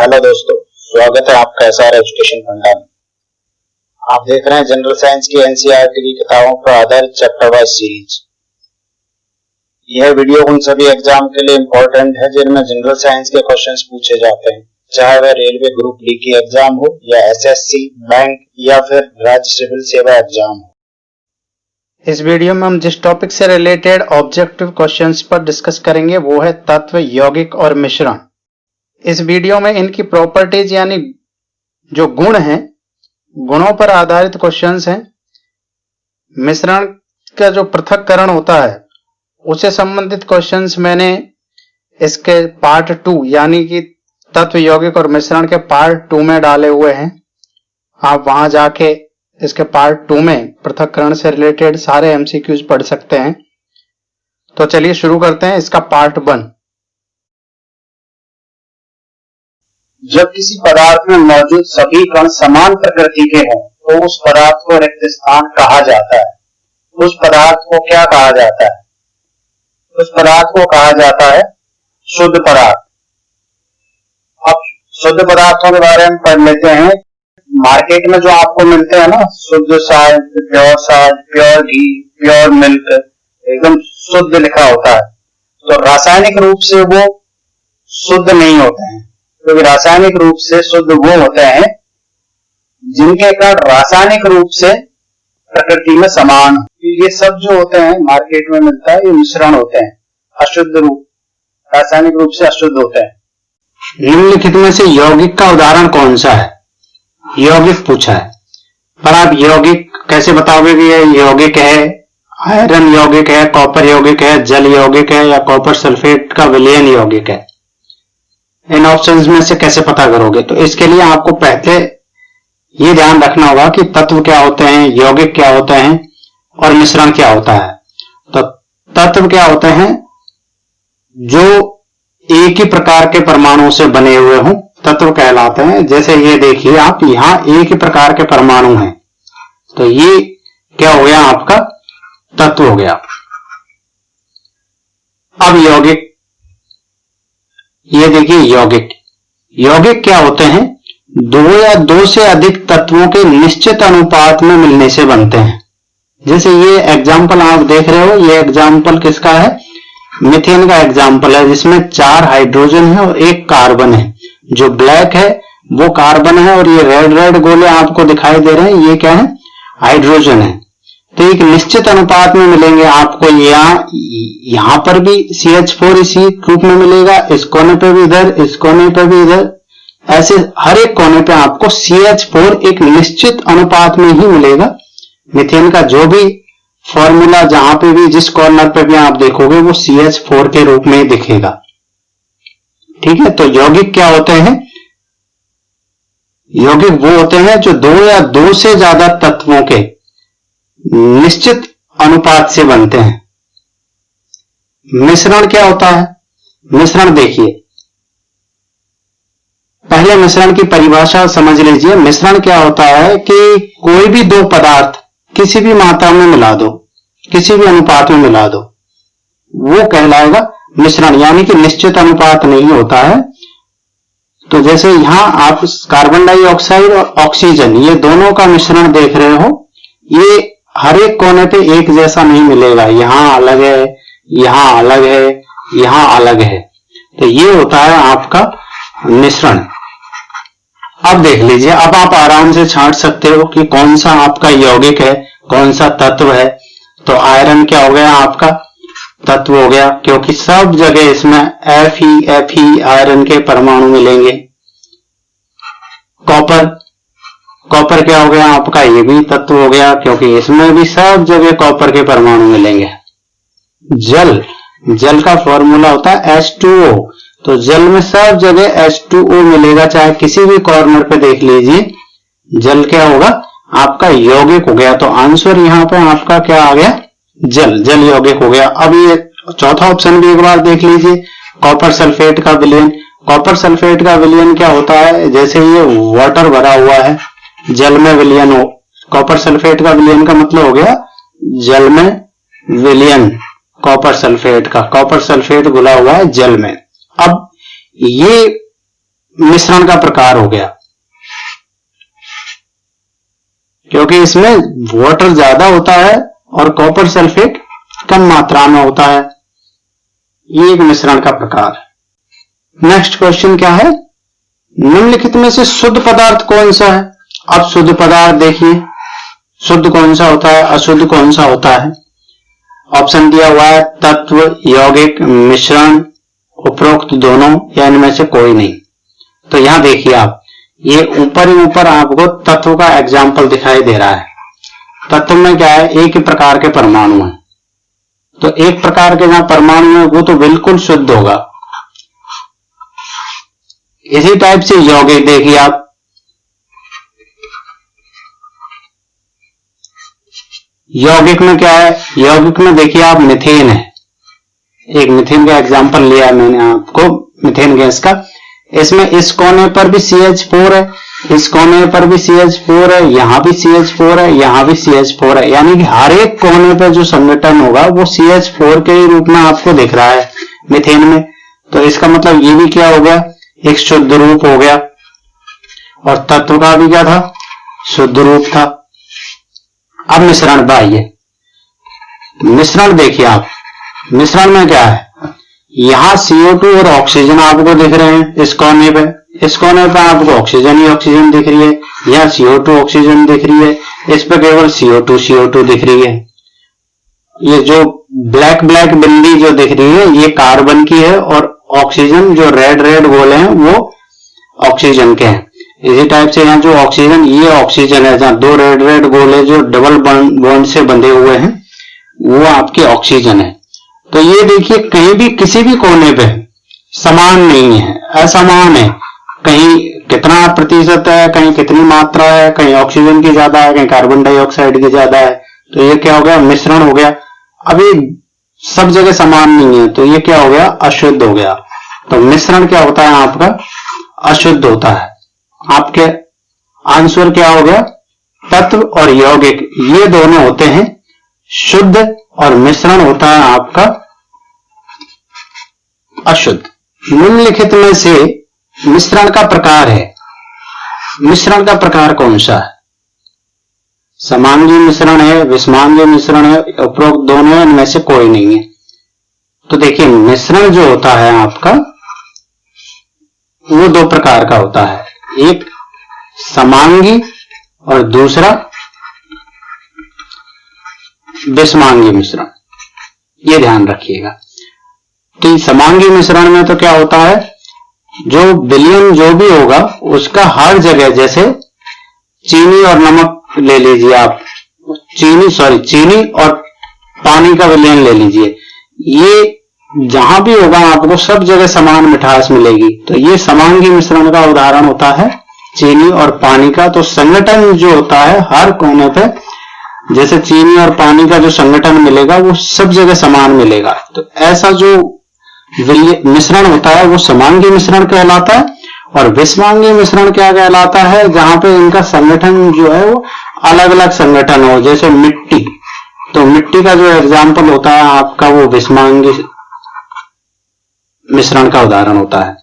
Hello दोस्तों, स्वागत है आपका एसआर एजुकेशन फंडा में। आप देख रहे हैं जनरल साइंस की एनसीईआरटी की किताबों पर आधारित चैप्टर वाइज सीरीज। यह वीडियो उन सभी एग्जाम के लिए इम्पोर्टेंट है जिनमें जनरल साइंस के क्वेश्चंस पूछे जाते हैं, चाहे वह रेलवे ग्रुप डी की एग्जाम हो या एसएससी, बैंक या फिर राज्य सिविल सेवा एग्जाम हो। इस वीडियो में हम जिस टॉपिक से रिलेटेड ऑब्जेक्टिव क्वेश्चंस पर डिस्कस करेंगे वो है तत्व, यौगिक और मिश्रण। इस वीडियो में इनकी प्रॉपर्टीज यानी जो गुण हैं, गुणों पर आधारित क्वेश्चंस हैं। मिश्रण का जो पृथक्करण होता है उससे संबंधित क्वेश्चंस मैंने इसके पार्ट 2 यानी कि तत्व, यौगिक और मिश्रण के पार्ट 2 में डाले हुए हैं। आप वहां जाके इसके पार्ट 2 में पृथक्करण से रिलेटेड सारे एमसीक्यूज पढ़ सकते हैं। तो चलिए शुरू करते हैं इसका पार्ट 1। जब किसी पदार्थ में मौजूद सभी कण समान प्रकृति के हों तो उस पदार्थ को रिक्त स्थान कहा जाता है। उस पदार्थ को क्या कहा जाता है? उस पदार्थ को कहा जाता है शुद्ध पदार्थ। अब शुद्ध पदार्थों के बारे में पढ़ लेते हैं। मार्केट में जो आपको मिलते हैं ना, शुद्ध साल्ट, प्योर घी, प्योर मिल्क, एकदम शुद्ध लिखा होता है, तो रासायनिक रूप से वो शुद्ध नहीं होते हैं, क्योंकि रासायनिक रूप से शुद्ध वो होते हैं जिनके कण रासायनिक रूप से प्रकृति में समान। ये सब जो होते हैं मार्केट में मिलता है, ये मिश्रण होते हैं, अशुद्ध रूप, रासायनिक रूप से अशुद्ध होते हैं। निम्नलिखित में से यौगिक का उदाहरण कौन सा है? यौगिक पूछा है, पर आप यौगिक कैसे बताओगे कि ये यौगिक है? आयरन यौगिक है, कॉपर यौगिक है, जल यौगिक है या कॉपर सल्फेट का विलयन यौगिक है? इन ऑप्शंस में से कैसे पता करोगे? तो इसके लिए आपको पहले ये ध्यान रखना होगा कि तत्व क्या होते हैं, यौगिक क्या होते हैं और मिश्रण क्या होता है। तो तत्व क्या होते हैं? जो एक ही प्रकार के परमाणु से बने हुए हों, तत्व कहलाते हैं। जैसे ये देखिए आप, यहां एक ही प्रकार के परमाणु हैं, तो ये क्या हो गया? आपका तत्व हो गया। अब यौगिक, ये देखिए यौगिक, यौगिक क्या होते हैं? दो या दो से अधिक तत्वों के निश्चित अनुपात में मिलने से बनते हैं। जैसे ये एग्जाम्पल आप देख रहे हो, ये एग्जाम्पल किसका है? मीथेन का एग्जाम्पल है, जिसमें 4 हाइड्रोजन है और 1 कार्बन है। जो ब्लैक है वो कार्बन है और ये रेड गोले आपको दिखाई दे रहे हैं, ये क्या है? हाइड्रोजन है। तो एक निश्चित अनुपात में मिलेंगे आपको। यहां पर भी CH4 इसी रूप में मिलेगा, इस कोने पे भी इधर, इस कोने पे भी इधर, ऐसे हर एक कोने पे आपको CH4 एक निश्चित अनुपात में ही मिलेगा। मीथेन का जो भी फॉर्मूला जहां पे भी, जिस कॉर्नर पे भी आप देखोगे वो CH4 के रूप में ही दिखेगा। ठीक है, तो यौगिक क्या होते हैं? यौगिक वो होते हैं जो 2 या 2 से ज्यादा तत्वों के निश्चित अनुपात से बनते हैं। मिश्रण क्या होता है? मिश्रण देखिए, पहले मिश्रण की परिभाषा समझ लीजिए। मिश्रण क्या होता है कि कोई भी 2 पदार्थ किसी भी मात्रा में मिला दो, किसी भी अनुपात में मिला दो, वो कहलाएगा मिश्रण, यानी कि निश्चित अनुपात नहीं होता है। तो जैसे यहां आप कार्बन डाइऑक्साइड और ऑक्सीजन, ये दोनों का मिश्रण देख रहे हो, ये हर एक कोने पे एक जैसा नहीं मिलेगा। यहां अलग है, यहां अलग है, यहां अलग है। तो ये होता है आपका मिश्रण। अब देख लीजिए, अब आप आराम से छांट सकते हो कि कौन सा आपका यौगिक है, कौन सा तत्व है। तो आयरन क्या हो गया? आपका तत्व हो गया, क्योंकि सब जगह इसमें Fe आयरन के परमाणु मिलेंगे। कॉपर क्या हो गया? आपका ये भी तत्व हो गया, क्योंकि इसमें भी सब जगह कॉपर के परमाणु मिलेंगे। जल का फॉर्मूला होता है H2O, तो जल में सब जगह H2O मिलेगा, चाहे किसी भी कॉर्नर पे देख लीजिए। जल क्या होगा? आपका यौगिक हो गया। तो आंसर यहां पे आपका क्या आ गया? जल यौगिक हो गया। अब ये चौथा ऑप्शन भी एक बार देख लीजिए, कॉपर सल्फेट का विलयन। कॉपर सल्फेट का विलयन क्या होता है? जैसे ये वाटर भरा हुआ है, जल में विलयन हो। कॉपर सल्फेट का विलयन का मतलब हो गया जल में विलयन कॉपर सल्फेट का। कॉपर सल्फेट घुला हुआ है जल में। अब ये मिश्रण का प्रकार हो गया, क्योंकि इसमें वाटर ज्यादा होता है और कॉपर सल्फेट कम मात्रा में होता है। ये एक मिश्रण का प्रकार है। नेक्स्ट क्वेश्चन क्या है, निम्नलिखित में से शुद्ध पदार्थ कौन सा है। अब शुद्ध पदार्थ देखिए, शुद्ध कौन सा होता है, अशुद्ध कौन सा होता है। ऑप्शन दिया हुआ है तत्व, यौगिक, मिश्रण, उपरोक्त दोनों या इनमें से कोई नहीं। तो यहां देखिए आप, ये ऊपर ही ऊपर आपको तत्व का एग्जाम्पल दिखाई दे रहा है। तत्व में क्या है, एक ही प्रकार के परमाणु हैं, तो एक प्रकार के जहां परमाणु है वो तो बिल्कुल शुद्ध होगा। इसी टाइप से यौगिक देखिए आप, यौगिक में क्या है, यौगिक में देखिए आप मीथेन है, एक मीथेन का एग्जांपल लिया मैंने आपको, मीथेन गैस का। इसमें इस कोने पर भी CH4 है, इस कोने पर भी CH4 है, यहां भी CH4 है, यहां भी CH4 है, यानी कि हर एक कोने पर जो संगठन होगा वो CH4 के रूप में आपको दिख रहा है मीथेन में। तो इसका मतलब ये भी क्या हो गया, एक शुद्ध रूप हो गया, और तत्व का भी क्या था, शुद्ध रूप था। अब मिश्रण आइए, मिश्रण देखिए आप, मिश्रण में क्या है, यहां CO2 और ऑक्सीजन आपको दिख रहे हैं इस कोने पे, इस कोने पे आपको ऑक्सीजन ही ऑक्सीजन दिख रही है, यहां CO2 ऑक्सीजन दिख रही है, इस पे केवल CO2 दिख रही है। ये जो ब्लैक ब्लैक बिंदी जो दिख रही है ये कार्बन की है, और ऑक्सीजन जो रेड रेड गोले हैं वो ऑक्सीजन के हैं। इसी टाइप से यहाँ जो ऑक्सीजन, ये ऑक्सीजन है, जहां दो रेड रेड गोले जो डबल बॉन्ड से बंधे हुए हैं वो आपके ऑक्सीजन है। तो ये देखिए कहीं भी किसी भी कोने पे समान नहीं है, असमान है, कहीं कितना प्रतिशत है, कहीं कितनी मात्रा है, कहीं ऑक्सीजन की ज्यादा है, कहीं कार्बन डाइऑक्साइड की ज्यादा है। तो ये क्या हो गया, मिश्रण हो गया। अभी सब जगह समान नहीं है, तो ये क्या हो गया, अशुद्ध हो गया। तो मिश्रण क्या होता है आपका, अशुद्ध होता है। आपके आंसर क्या हो गया, तत्व और यौगिक ये दोनों होते हैं शुद्ध, और मिश्रण होता है आपका अशुद्ध। निम्नलिखित में से मिश्रण का प्रकार है, मिश्रण का प्रकार कौन सा है, समांगी मिश्रण है, विषमांगी मिश्रण है, उपरोक्त दोनों है, इनमें से कोई नहीं है। तो देखिए मिश्रण जो होता है आपका वो दो प्रकार का होता है, एक समांगी और दूसरा विषमांगी मिश्रण। ये ध्यान रखिएगा। तो समांगी मिश्रण में तो क्या होता है, जो विलयन जो भी होगा उसका हर जगह, जैसे चीनी और नमक ले लीजिए आप, चीनी और पानी का विलयन ले लीजिए, ये जहां भी होगा आपको सब जगह समान मिठास मिलेगी। तो ये समांगी मिश्रण का उदाहरण होता है चीनी और पानी का। तो संगठन जो होता है हर कोने पे, जैसे चीनी और पानी का जो संगठन मिलेगा वो सब जगह समान मिलेगा। तो ऐसा जो मिश्रण होता है वो समांगी मिश्रण कहलाता है। और विषमांगी मिश्रण क्या कहलाता है, जहां पे इनका संगठन जो है वो अलग अलग संगठन हो, जैसे मिट्टी। तो मिट्टी का जो एग्जाम्पल होता है आपका वो विषमांगी मिश्रण का उदाहरण होता है।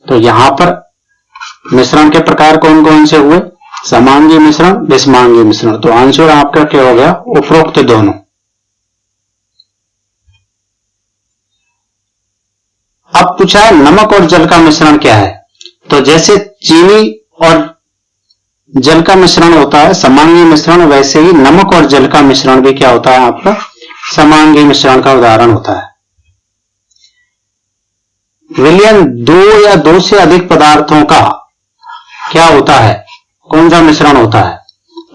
तो यहां पर मिश्रण के प्रकार कौन कौन से हुए, समांगी मिश्रण, विषमांगी मिश्रण। तो आंसर आपका क्या हो गया, उपरोक्त दोनों। अब पूछा है नमक और जल का मिश्रण क्या है। तो जैसे चीनी और जल का मिश्रण होता है समांगी मिश्रण, वैसे ही नमक और जल का मिश्रण भी क्या होता है आपका, समांगी मिश्रण का उदाहरण होता है। विलयन दो या दो से अधिक पदार्थों का क्या होता है, कौन सा मिश्रण होता है।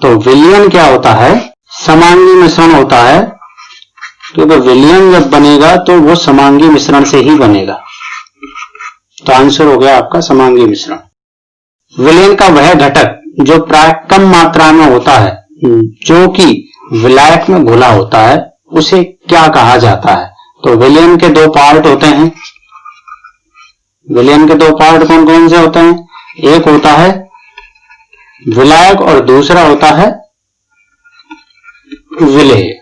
तो विलयन क्या होता है, समांगी मिश्रण होता है, क्योंकि विलयन जब बनेगा तो वो समांगी मिश्रण से ही बनेगा। तो आंसर हो गया आपका समांगी मिश्रण। विलयन का वह घटक जो प्राय कम मात्रा में होता है, जो कि विलायक में घुला होता है, उसे क्या कहा जाता है। तो विलयन के दो पार्ट होते हैं। विलयन के दो पार्ट कौन कौन से होते हैं, एक होता है विलायक और दूसरा होता है विलेय।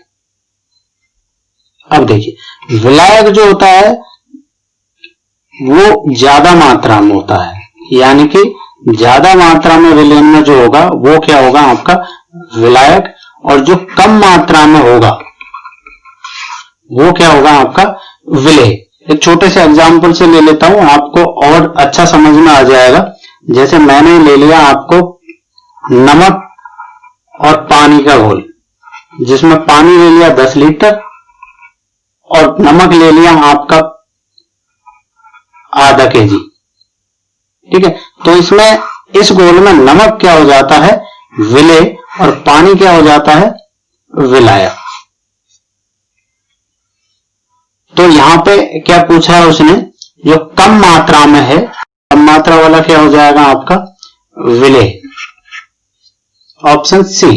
अब देखिए विलायक जो होता है वो ज्यादा मात्रा में होता है, यानी कि ज्यादा मात्रा में विलयन में जो होगा वो क्या होगा आपका विलायक, और जो कम मात्रा में होगा वो क्या होगा आपका विलेय। एक छोटे से एग्जाम्पल से ले लेता हूं, आपको और अच्छा समझ में आ जाएगा। जैसे मैंने ले लिया आपको नमक और पानी का घोल, जिसमें पानी ले लिया 10 लीटर और नमक ले लिया आपका आधा केजी। ठीक है, तो इसमें इस घोल में नमक क्या हो जाता है विलेय और पानी क्या हो जाता है विलायक। तो यहां पे क्या पूछा है उसने, जो कम मात्रा में है, कम मात्रा वाला क्या हो जाएगा आपका विलेय, ऑप्शन सी।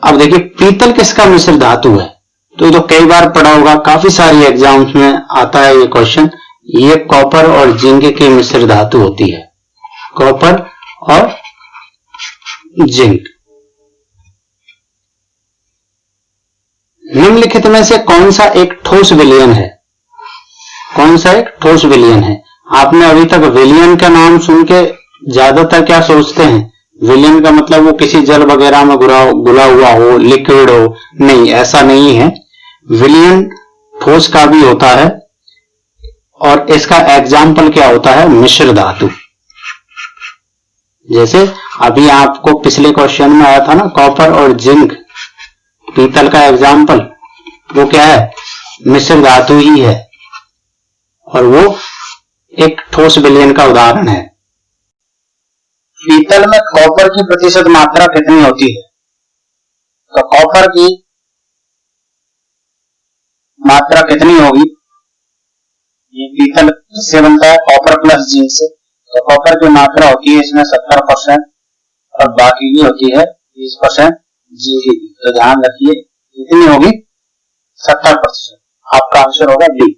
अब देखिए पीतल किसका मिश्र धातु है, तो ये तो कई बार पढ़ा होगा, काफी सारी एग्जाम्स में आता है ये क्वेश्चन। ये कॉपर और जिंक की मिश्र धातु होती है, कॉपर और जिंक। निम्नलिखित में से कौन सा एक ठोस विलयन है, कौन सा एक ठोस विलयन है। आपने अभी तक विलयन का नाम सुन के ज्यादातर क्या सोचते हैं, विलयन का मतलब वो किसी जल वगैरह में घुला हुआ हो, लिक्विड हो, नहीं ऐसा नहीं है। विलयन ठोस का भी होता है और इसका एग्जाम्पल क्या होता है मिश्र धातु। जैसे अभी आपको पिछले क्वेश्चन में आया था ना कॉपर और जिंक, पीतल का एग्जाम्पल वो क्या है मिश्र धातु ही है और वो एक ठोस विलयन का उदाहरण है। पीतल में कॉपर की प्रतिशत मात्रा कितनी होती है, तो कॉपर की मात्रा कितनी होगी, ये पीतल से बनता है कॉपर प्लस जिंक से, तो कॉपर की मात्रा होती है इसमें 70% और बाकी की होती है 20% जिंक की। तो ध्यान रखिए कितनी होगी 70%, आपका आंसर होगा बी।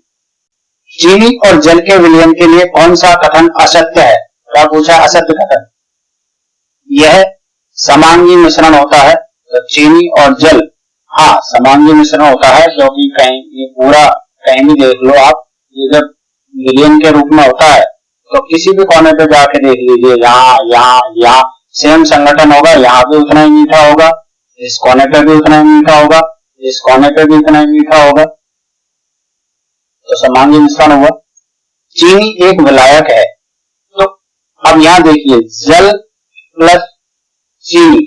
चीनी और जल के विलयन के लिए कौन सा कथन असत्य है, क्या पूछा असत्य कथन। यह समांगी मिश्रण होता है, तो चीनी और जल हाँ समांगी मिश्रण होता है, क्योंकि कहीं ये पूरा कहीं भी देख लो आप, ये जब विलयन के रूप में होता है तो किसी भी कोने पे जाके देख लीजिए, यहाँ सेम संगठन होगा, यहाँ भी उतना ही मीठा होगा, इस कोने पे भी उतना ही मीठा होगा, इस कोने पे भी उतना ही मीठा होगा, तो समांगी मिश्रण हुआ। चीनी एक विलायक है, तो अब यहां देखिए जल प्लस चीनी,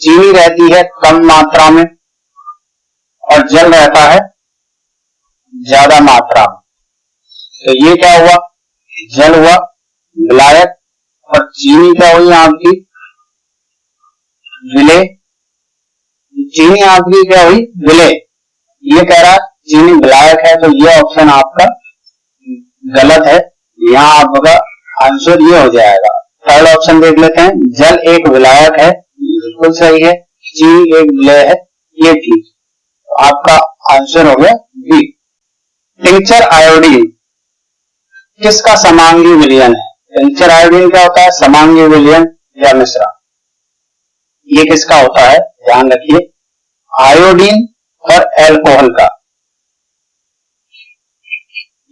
चीनी रहती है कम मात्रा में और जल रहता है ज्यादा मात्रा में, तो ये क्या हुआ जल हुआ विलायक और चीनी क्या हुई आपकी विलेय, चीनी आपकी क्या हुई विलेय। ये कह रहा चीनी विलायक है, तो ये ऑप्शन आपका गलत है, यहाँ आपका आंसर ये हो जाएगा। थर्ड ऑप्शन देख लेते हैं, जल एक विलायक है, बिल्कुल सही है, चीनी एक विलेय है, ये ठीक, तो आपका आंसर हो गया बी। टिंचर आयोडीन किसका समांगी विलयन है, टिंचर आयोडीन क्या होता है समांगी विलयन या मिश्रण, ये किसका होता है ध्यान रखिए आयोडीन और एल्कोहल का,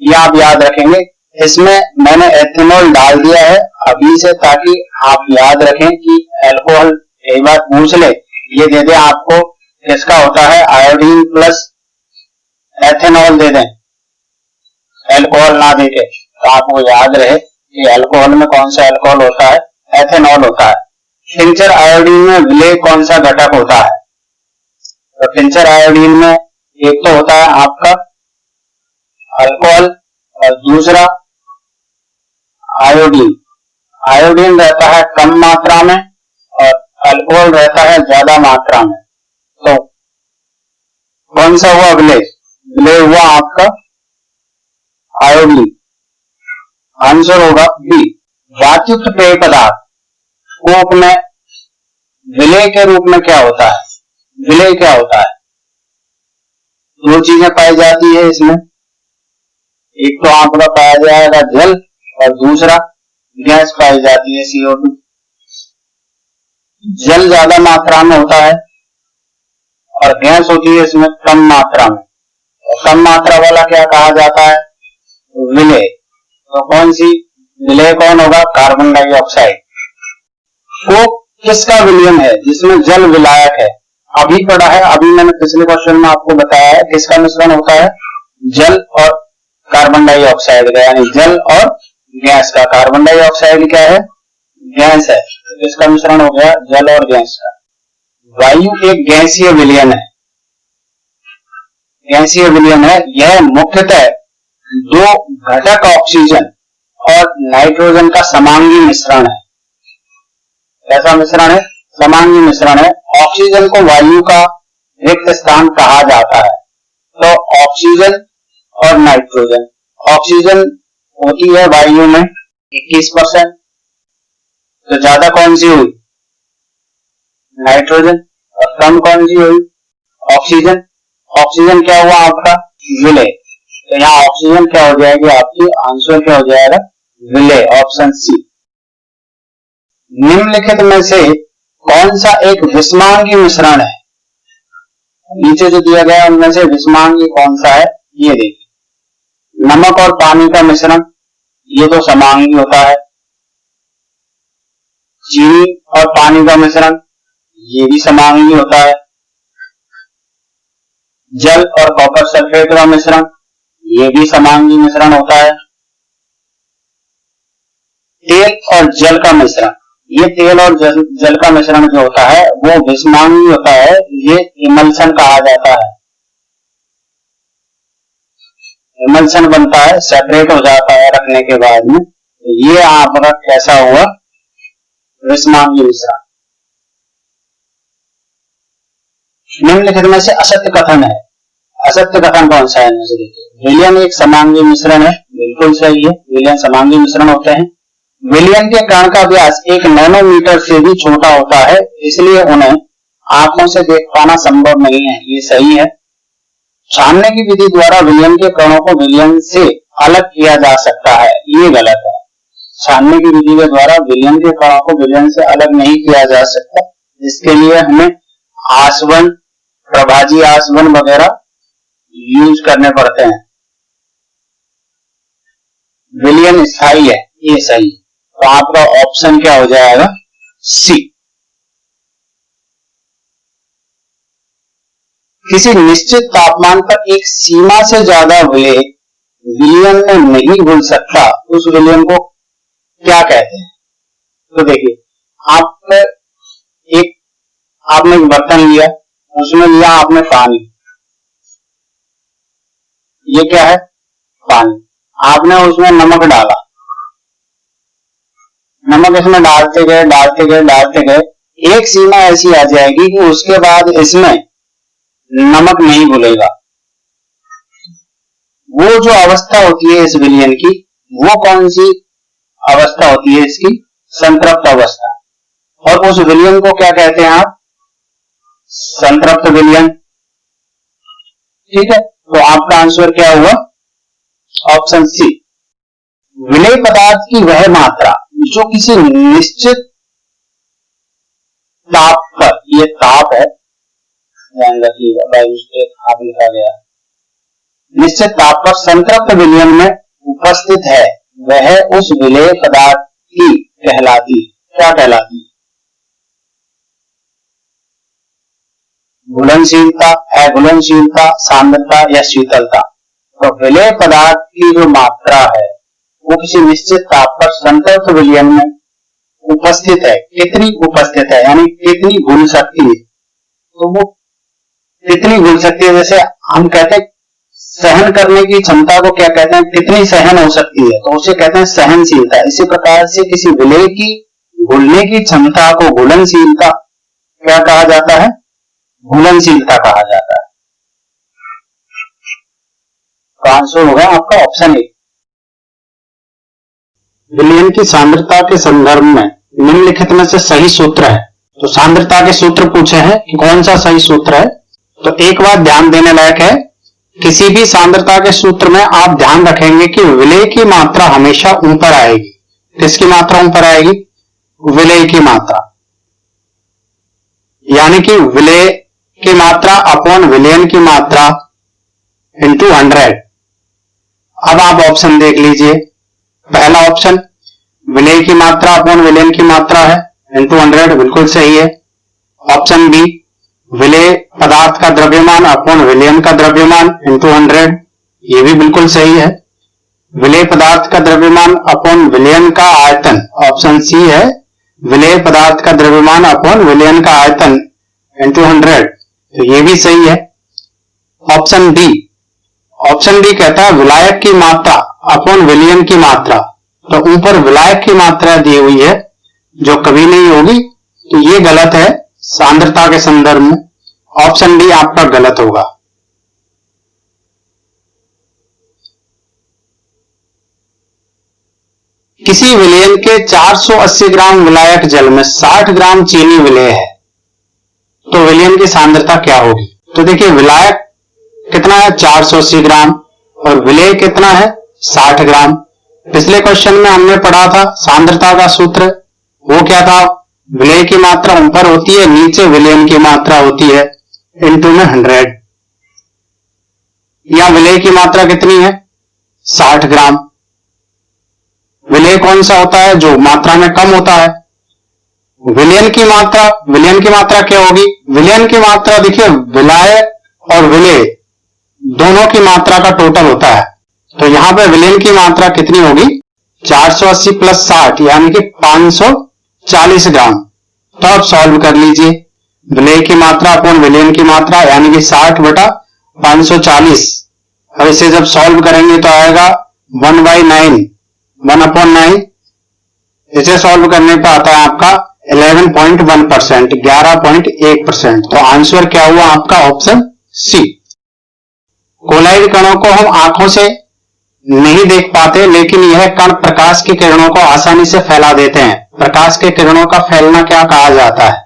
ये आप याद रखेंगे। इसमें मैंने एथेनॉल डाल दिया है अभी से, ताकि आप याद रखें कि एल्कोहल एक बार पूछ ले, ये दे दे आपको किसका होता है आयोडीन प्लस एथेनॉल दे दें, एल्कोहल ना देके, तो आपको याद रहे कि एल्कोहल में कौन सा एल्कोहल होता है एथेनॉल होता है। टिंचर आयोडीन में विलेय कौन सा घटक होता है, तो टिंचर आयोडीन में एक तो होता है आपका अल्कोहल और दूसरा आयोडीन। आयोडीन रहता है कम मात्रा में और अल्कोहल रहता है ज्यादा मात्रा में, तो कौन सा हुआ विलेय, विलेय हुआ आपका आयोडीन, आंसर होगा बी। वातयुक्त पेय पदार्थ कोक में विलेय के रूप में क्या होता है, विलेय क्या होता है, दो चीजें पाई जाती है इसमें, एक तो आपका पाया जाएगा जल और दूसरा गैस पाई जाती है CO2। जल ज्यादा मात्रा में होता है और गैस होती है इसमें कम मात्रा में, और कम मात्रा वाला क्या कहा जाता है विलेय। तो कौन सी विलेय कौन होगा? Carbon dioxide. कोक किसका विलयन है? जिसमें जल विलायक है। अभी पढ़ा है, अभी मैंने पिछले क्वेश्चन में आपको बताया है किसका मिश्रण होता है? जल और कार्बन डाइऑक्साइड का, यानी जल और गैस का। कार्बन डाइऑक्साइड क्या है? गैस है। तो इसका मिश्रण हो गया जल और गैस का। वायु एक गैसीय विलयन है, गैसीय विलयन है। यह मुख्यतः दो घटक ऑक्सीजन और नाइट्रोजन का समांगी मिश्रण है। कैसा मिश्रण है? समांगी मिश्रण है। ऑक्सीजन को वायु का रिक्त स्थान कहा जाता है। तो ऑक्सीजन और नाइट्रोजन, ऑक्सीजन होती है वायु में 21%, तो ज्यादा कौन सी हुई? नाइट्रोजन। और कम कौन सी हुई? ऑक्सीजन। ऑक्सीजन क्या हुआ आपका? विलय। तो यहाँ ऑक्सीजन क्या हो जाएगी आपकी? आंसर क्या हो जाएगा? विलय, ऑप्शन सी। निम्नलिखित में से कौन सा एक विषमांगी मिश्रण है? नीचे जो दिया गया उनमें से विषमांगी कौन सा है? ये देखिए, नमक और पानी का मिश्रण, ये तो समांगी होता है। चीनी और पानी का मिश्रण, ये भी समांगी होता है। जल और कॉपर सल्फेट का मिश्रण, ये भी समांगी मिश्रण होता है। तेल और जल का मिश्रण, ये तेल और जल का मिश्रण जो होता है वो विषमांगी होता है। ये इमल्शन कहा जाता है। इमल्शन बनता है, सेपरेट हो जाता है रखने के बाद में। ये आपका कैसा हुआ? विषमांगी मिश्रण। निम्नलिखित में से असत्य कथन है। असत्य कथन कौन सा है? देखिए, विलयन एक समांगी मिश्रण है, बिल्कुल सही है। विलयन समांगी मिश्रण होते हैं। विलयन के कण का व्यास 1 नैनोमीटर से भी छोटा होता है, इसलिए उन्हें आंखों से देख पाना संभव नहीं है, ये सही है। छानने की विधि द्वारा विलयन के कणों को विलयन से अलग किया जा सकता है, ये गलत है। छानने की विधि के द्वारा विलयन के कणों को विलयन से अलग नहीं किया जा सकता। इसके लिए हमें आसवन, प्रभाजी आसवन वगैरह यूज करने पड़ते हैं। विलयन स्थायी है, ये सही। तो आपका ऑप्शन क्या हो जाएगा? सी। किसी निश्चित तापमान पर एक सीमा से ज्यादा विलय विलयन में नहीं घुल सकता, उस विलयन को क्या कहते हैं? तो देखिए, आपने एक बर्तन लिया, उसमें लिया आपने पानी। ये क्या है? पानी। आपने उसमें नमक डाला, नमक इसमें डालते गए, एक सीमा ऐसी आ जाएगी कि उसके बाद इसमें नमक नहीं घुलेगा। वो जो अवस्था होती है इस विलयन की, वो कौन सी अवस्था होती है? इसकी संतृप्त अवस्था। और उस विलयन को क्या कहते हैं आप? संतृप्त विलयन। ठीक है, तो आपका आंसर क्या हुआ? Option C. विलय पदार्थ की वह मात्रा जो किसी निश्चित ताप पर, ये ताप है, ध्यान रखिएगा, बाई मिस्टेक आप लिखा गया, निश्चित ताप पर संतृप्त विलयन में उपस्थित है, वह उस विलय पदार्थ की कहलाती है। क्या कहलाती है? घुलनशीलता, अघुलनशीलता, सांद्रता या शीतलता। तो विलय पदार्थ की जो मात्रा है वो किसी निश्चित ताप पर संतृप्त विलयन में उपस्थित है। कितनी उपस्थित है, यानी कितनी घुल सकती है? तो वो कितनी घुल सकती है, जैसे हम कहते हैं सहन करने की क्षमता को क्या कहते हैं? कितनी सहन हो सकती है, तो उसे कहते हैं सहनशीलता। इसी प्रकार से किसी विलय की घुलने की क्षमता को घुलनशीलता क्या कहा जाता है? घुलनशीलता कहा जाता है। तो आंसर होगा आपका ऑप्शन ए। विलयन की सांद्रता के संदर्भ में निम्नलिखित में से सही सूत्र है। तो सांद्रता के सूत्र पूछे हैं कि कौन सा सही सूत्र है। तो एक बात ध्यान देने लायक है, किसी भी सांद्रता के सूत्र में आप ध्यान रखेंगे कि विलय की मात्रा हमेशा ऊपर आएगी। किसकी मात्रा ऊपर आएगी? विलय की मात्रा, यानी कि विलय की मात्रा अपॉन विलयन की मात्रा इंटू 100। अब आप ऑप्शन देख लीजिए। पहला ऑप्शन, विलेय की मात्रा अपॉन विलयन की मात्रा है इंटू 100, बिल्कुल सही है। ऑप्शन बी, विलेय पदार्थ का द्रव्यमान अपॉन विलयन का द्रव्यमान इंटू 100, ये भी बिल्कुल सही है। विलेय पदार्थ का द्रव्यमान अपॉन विलयन का आयतन, ऑप्शन सी है, विलेय पदार्थ का द्रव्यमान अपॉन विलयन का आयतन इंटू 100, तो ये भी सही है। ऑप्शन डी कहता है विलायक की मात्रा अपॉन विलयन की मात्रा, तो ऊपर विलायक की मात्रा दी हुई है जो कभी नहीं होगी, तो ये गलत है सांद्रता के संदर्भ में। ऑप्शन डी आपका गलत होगा। किसी विलयन के 480 ग्राम विलायक जल में 60 ग्राम चीनी विलेय है, तो विलयन की सांद्रता क्या होगी? तो देखिए विलायक कितना है 480 ग्राम और विलेय कितना है 60 ग्राम। पिछले क्वेश्चन में हमने पढ़ा था सांद्रता का सूत्र, वो क्या था, विलेय की मात्रा ऊपर होती है, नीचे विलयन की मात्रा होती है, इंटू में 100। या विलेय की मात्रा कितनी है 60 ग्राम। विलेय कौन सा होता है जो मात्रा में कम होता है। विलयन की मात्रा क्या होगी, विलयन की मात्रा देखिए विलायक और विलेय दोनों की मात्रा का टोटल होता है, तो यहां पे विलयन की मात्रा कितनी होगी 480 प्लस 60 यानी कि 540 ग्राम। तो आप सॉल्व कर लीजिए, विलेय की मात्रा अपॉन विलयन की मात्रा यानी कि 60 बटा 540। अब इसे जब सॉल्व करेंगे तो आएगा 1/9, 1/9। इसे सॉल्व करने पर आता है आपका 11.1%, 11.1%। तो आंसर क्या हुआ आपका ऑप्शन सी। कोलाइड कणों को हम आंखों से नहीं देख पाते, लेकिन यह कण प्रकाश की किरणों को आसानी से फैला देते हैं। प्रकाश के किरणों का फैलना क्या कहा जाता है?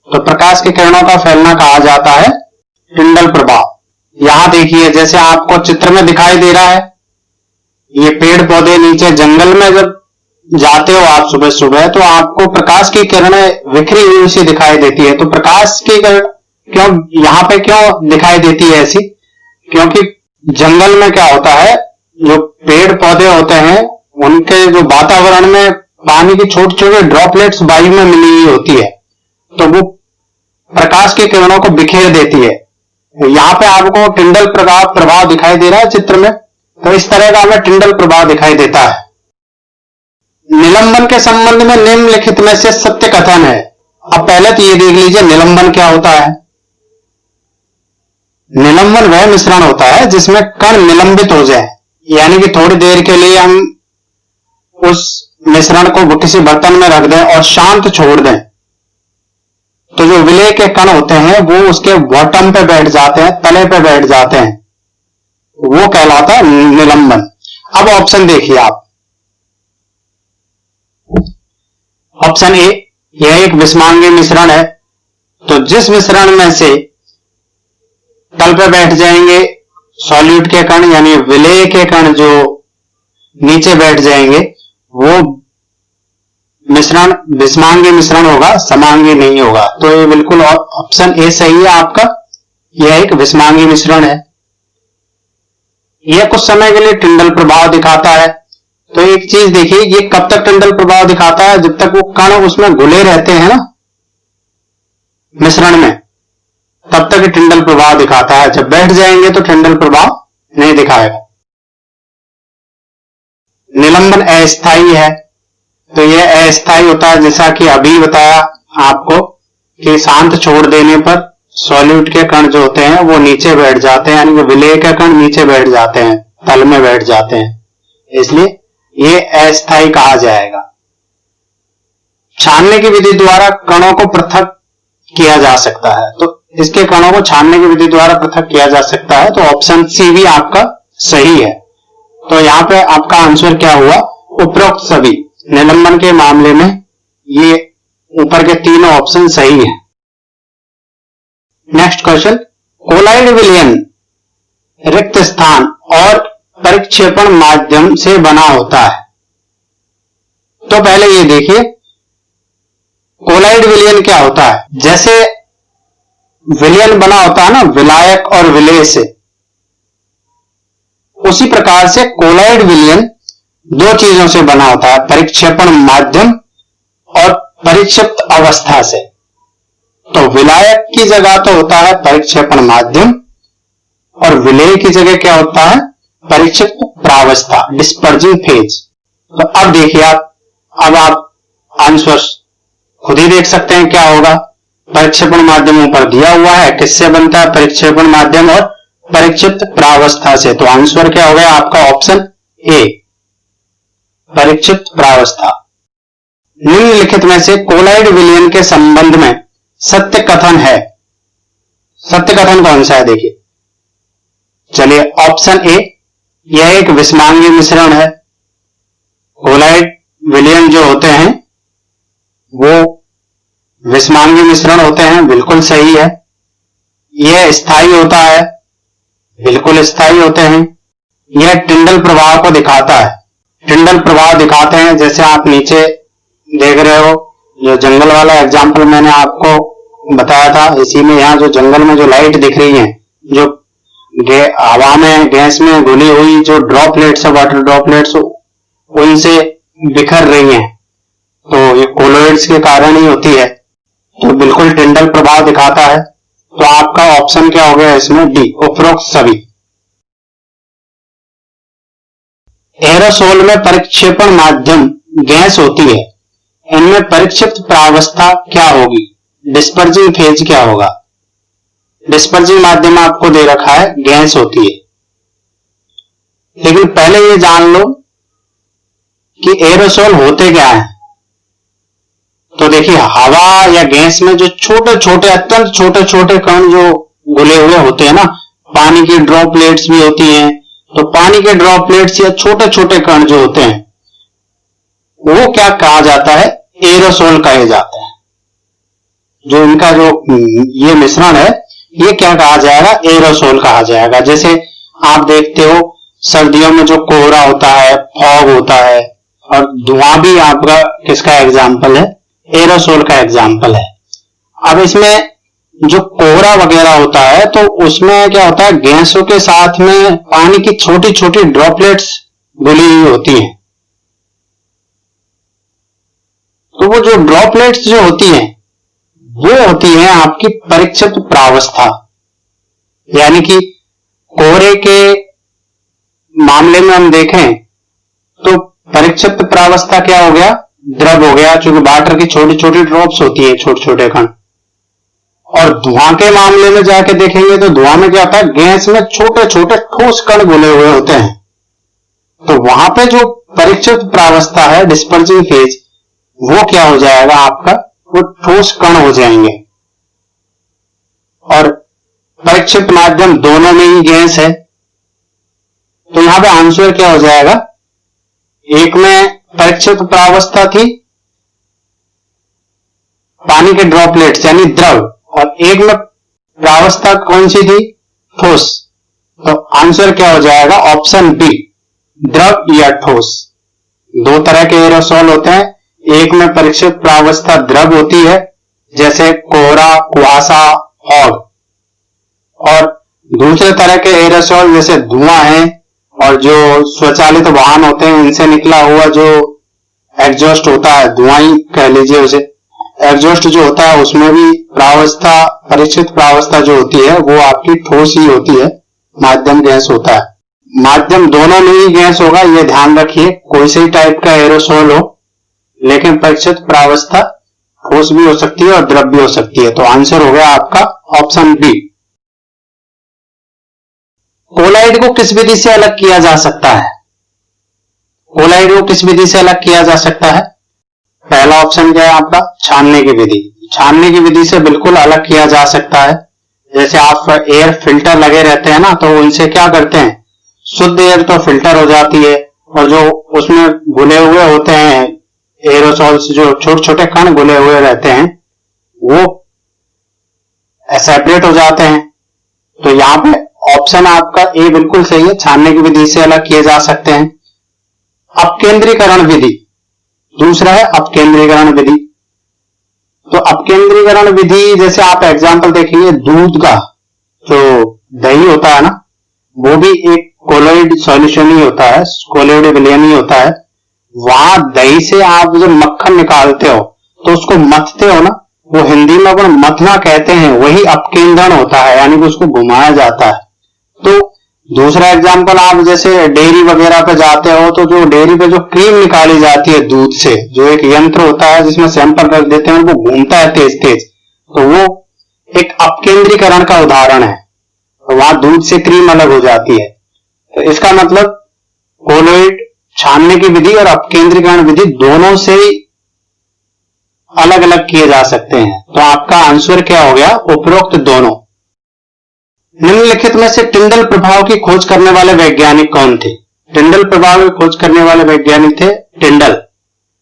तो प्रकाश की किरणों का फैलना कहा जाता है टिंडल प्रभाव। यहां देखिए जैसे आपको चित्र में दिखाई दे रहा है, ये पेड़ पौधे नीचे जंगल में जब जाते हो आप सुबह सुबह, तो आपको प्रकाश की किरणें बिखरी हुई सी दिखाई देती है। तो प्रकाश की किरण क्यों यहां पे क्यों दिखाई देती है ऐसी? क्योंकि जंगल में क्या होता है, जो पेड़ पौधे होते हैं उनके जो वातावरण में पानी की छोटी छोटी ड्रॉपलेट्स वायु में मिली हुई होती है, तो वो प्रकाश की किरणों को बिखेर देती है। यहां पे आपको टिंडल प्रभाव दिखाई दे रहा है चित्र में, तो इस तरह का हमें टिंडल प्रभाव दिखाई देता है। निलंबन के संबंध में निम्नलिखित में से सत्य कथन है। अब पहले तो ये देख लीजिए निलंबन क्या होता है। निलंबन वह मिश्रण होता है जिसमें कण निलंबित हो जाए, यानी कि थोड़ी देर के लिए हम उस मिश्रण को किसी बर्तन में रख दें और शांत छोड़ दें, तो जो विलेय के कण होते हैं वो उसके बॉटम पे बैठ जाते हैं, तले पे बैठ जाते हैं, वो कहलाता है निलंबन। अब ऑप्शन देखिए आप। ऑप्शन ए, यह एक विषमांगी मिश्रण है, तो जिस मिश्रण में से तल पे बैठ जाएंगे सॉल्यूट के कण यानी विलेय के कण जो नीचे बैठ जाएंगे, वो मिश्रण विषमांगी मिश्रण होगा, समांगी नहीं होगा। तो ये बिल्कुल ऑप्शन ए सही है आपका, यह एक विषमांगी मिश्रण है। यह कुछ समय के लिए टिंडल प्रभाव दिखाता है। तो एक चीज देखिए, ये कब तक टिंडल प्रभाव दिखाता है? जब तक वो कण उसमें घुले रहते हैं ना मिश्रण में, तब तक टिंडल प्रभाव दिखाता है। जब बैठ जाएंगे तो टिंडल प्रभाव नहीं दिखाएगा। निलंबन अस्थायी है, तो यह अस्थायी होता है, जैसा कि अभी बताया आपको कि शांत छोड़ देने पर सॉल्यूट के कण जो होते हैं वो नीचे बैठ जाते हैं, यानी कि विलेय के कण नीचे बैठ जाते हैं, तल में बैठ जाते हैं, इसलिए ये अस्थायी कहा जाएगा। छानने की विधि द्वारा कणों को पृथक किया जा सकता है, तो इसके कणों को छानने की विधि द्वारा पृथक किया जा सकता है, तो ऑप्शन सी भी आपका सही है। तो यहां पे आपका आंसर क्या हुआ? उपरोक्त सभी निलंबन के मामले में ये ऊपर के तीनों ऑप्शन सही है। नेक्स्ट क्वेश्चन, कोलाइड विलयन रिक्त स्थान और परिक्षेपण माध्यम से बना होता है। तो पहले ये देखिए कोलाइड विलयन क्या होता है। जैसे विलयन बना होता है ना विलायक और विलेय से, उसी प्रकार से कोलाइड विलयन दो चीजों से बना होता है, परिक्षेपण माध्यम और परिक्षिप्त अवस्था से। तो विलायक की जगह तो होता है परिक्षेपण माध्यम और विलेय की जगह क्या होता है, परिक्षिप्त प्रावस्था, डिस्पर्जिंग फेज। तो अब देखिए अब आप आंसर खुद ही देख सकते हैं क्या होगा। परिक्षेपण माध्यम ऊपर दिया हुआ है, किससे बनता है, परिक्षेपण माध्यम और परिक्षिप्त प्रावस्था से। तो आंसर क्या हो गया आपका ऑप्शन ए, परिक्षिप्त प्रावस्था। निम्नलिखित में से कोलाइड विलयन के संबंध में सत्य कथन है। सत्य कथन कौन सा है देखिए, चलिए ऑप्शन ए, यह एक विषमांगी मिश्रण है। कोलाइड विलयन जो होते हैं वो विषमांगी मिश्रण होते हैं, बिल्कुल सही है। यह स्थायी होता है, बिल्कुल स्थायी होते हैं। यह टिंडल प्रभाव को दिखाता है, टिंडल प्रभाव दिखाते हैं। जैसे आप नीचे देख रहे हो, जो जंगल वाला एग्जाम्पल मैंने आपको बताया था, इसी में यहाँ जो जंगल में जो लाइट दिख रही है, जो हवा में गैस में घुली हुई जो ड्रॉपलेट्स है, वाटर ड्रॉपलेट्स, उनसे बिखर रही हैं, तो ये कोलॉइड्स के कारण ही होती है। तो बिल्कुल टिंडल प्रभाव दिखाता है। तो आपका ऑप्शन क्या हो गया इसमें, डी, उपरोक्त सभी। एरोसोल में परिक्षेपण माध्यम गैस होती है, इनमें परिक्षिप्त प्रावस्था क्या होगी, डिस्पर्जिंग फेज क्या होगा। डिस्पर्जिंग माध्यम आपको दे रखा है, गैस होती है। लेकिन पहले ये जान लो कि एरोसोल होते क्या है। तो देखिए हवा या गैस में जो छोटे छोटे, अत्यंत छोटे छोटे कण जो घुले हुए होते हैं ना, पानी की ड्रॉपलेट्स भी होती हैं, तो पानी के ड्रॉपलेट्स या छोटे छोटे कण जो होते हैं वो क्या कहा जाता है, एरोसोल कहे जाते हैं। जो इनका जो ये मिश्रण है ये क्या कहा जाएगा, एरोसोल कहा जाएगा। जैसे आप देखते हो सर्दियों में जो कोहरा होता है, फॉग होता है, और धुआं भी आपका किसका एग्जाम्पल है, एरोसोल का एग्जाम्पल है। अब इसमें जो कोहरा वगैरह होता है तो उसमें क्या होता है, गैसों के साथ में पानी की छोटी छोटी ड्रॉपलेट्स घुली हुई होती हैं। तो वो जो ड्रॉपलेट्स जो होती हैं वो होती है आपकी परिक्षिप्त प्रावस्था। यानी कि कोहरे के मामले में हम देखें तो परिक्षिप्त प्रावस्था क्या हो गया, द्रव हो गया, चूंकि वाटर की छोटी छोटी ड्रॉप्स होती है, छोटे छोटे कण। और धुआं के मामले में जाके देखेंगे तो धुआं में क्या होता है, गैस में छोटे छोटे ठोस कण घुले हुए होते हैं। तो वहां पे जो परिक्षिप्त प्रावस्था है, डिस्पर्जिंग फेज, वो क्या हो जाएगा आपका, वो ठोस कण हो जाएंगे। और परिक्षिप्त माध्यम दोनों में ही गैस है। तो यहां पे आंसर क्या हो जाएगा, एक में परिक्षिप्त प्रावस्था थी, पानी के ड्रॉपलेट्स यानी द्रव, और एक में प्रावस्था कौन सी थी, ठोस। तो आंसर क्या हो जाएगा, ऑप्शन बी, द्रव या ठोस। दो तरह के एरोसोल होते हैं, एक में परिक्षिप्त प्रावस्था द्रव होती है जैसे कोहरा, कुहासा, फॉग, और दूसरे तरह के एरोसोल जैसे धुआं है और जो स्वचालित वाहन होते हैं इनसे निकला हुआ जो एग्जॉस्ट होता है, धुआं ही कह लीजिए उसे, एग्जॉस्ट जो होता है उसमें भी प्रावस्था, परिक्षिप्त प्रावस्था जो होती है वो आपकी ठोस ही होती है, माध्यम गैस होता है। माध्यम दोनों में ही गैस होगा, ये ध्यान रखिए, कोई से टाइप का एरोसोल हो, लेकिन परिक्षिप्त प्रावस्था ठोस भी हो सकती है और द्रव भी हो सकती है। तो आंसर हो गया आपका ऑप्शन बी। कोलाइड को किस विधि से अलग किया जा सकता है, कोलाइड को किस विधि से अलग किया जा सकता है। पहला ऑप्शन क्या है आपका, छानने की विधि। छानने की विधि से बिल्कुल अलग किया जा सकता है। जैसे आप एयर फिल्टर लगे रहते हैं ना, तो उनसे क्या करते हैं, शुद्ध एयर तो फिल्टर हो जाती है, और जो उसमें घुले हुए होते हैं एरोसोल्स, जो छोटे छोटे कण घुले हुए रहते हैं, वो सेपरेट हो जाते हैं। तो यहाँ पे ऑप्शन आपका ए बिल्कुल सही है, छानने की विधि से अलग किए जा सकते हैं। अपकेंद्रीकरण विधि, दूसरा है अपकेंद्रीकरण विधि। तो अपकेंद्रीकरण विधि जैसे आप एग्जांपल देखेंगे, दूध का जो दही होता है ना, वो भी एक कोलोइड सॉल्यूशन ही होता है, कोलोइड विलयन ही होता है। वहां दही से आप जब मक्खन निकालते हो तो उसको मथते हो ना, वो हिंदी में अपन मथना कहते हैं, वही अपकेंद्रण होता है, यानी कि उसको घुमाया जाता है। तो दूसरा एग्जाम्पल, आप जैसे डेयरी वगैरह पे जाते हो तो जो डेयरी पे जो क्रीम निकाली जाती है दूध से, जो एक यंत्र होता है जिसमें सैंपल रख देते हैं, वो घूमता है तेज तेज, तो वो एक अपकेंद्रीकरण का उदाहरण है। तो वहां दूध से क्रीम अलग हो जाती है। तो इसका मतलब कोलोइड छानने की विधि और अपकेंद्रीकरण विधि दोनों से अलग अलग किए जा सकते हैं। तो आपका आंसर क्या हो गया? उपरोक्त दोनों। निम्नलिखित में से टिंडल प्रभाव की खोज करने वाले वैज्ञानिक कौन थे? टिंडल प्रभाव की खोज करने वाले वैज्ञानिक थे टिंडल,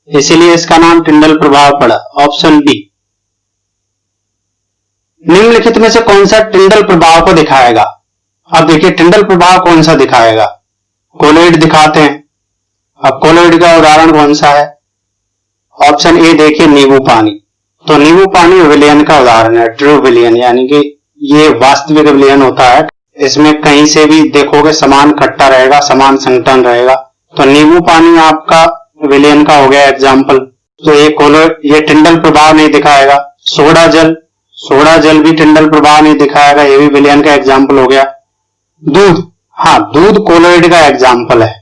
इसीलिए इसका नाम टिंडल प्रभाव पड़ा। Option B. निम्नलिखित में से कौन सा टिंडल प्रभाव को दिखाएगा? अब देखिए टिंडल प्रभाव कौन सा दिखाएगा? कोलोइड दिखाते हैं। अब कोलोइड का उदाहरण कौन सा है? ऑप्शन ए देखिए, नींबू पानी। तो नींबू पानी विलयन का उदाहरण है, ट्रू विलयन, यानी कि ये वास्तविक विलयन होता है। इसमें कहीं से भी देखोगे समान खट्टा रहेगा, समान संगठन रहेगा। तो नींबू पानी आपका विलयन का हो गया एग्जाम्पल। तो ये टिंडल प्रभाव नहीं दिखाएगा। सोडा जल भी टिंडल प्रभाव नहीं दिखाएगा, ये भी विलयन का एग्जाम्पल हो गया। दूध, हाँ दूध कोलोइड का एग्जाम्पल है,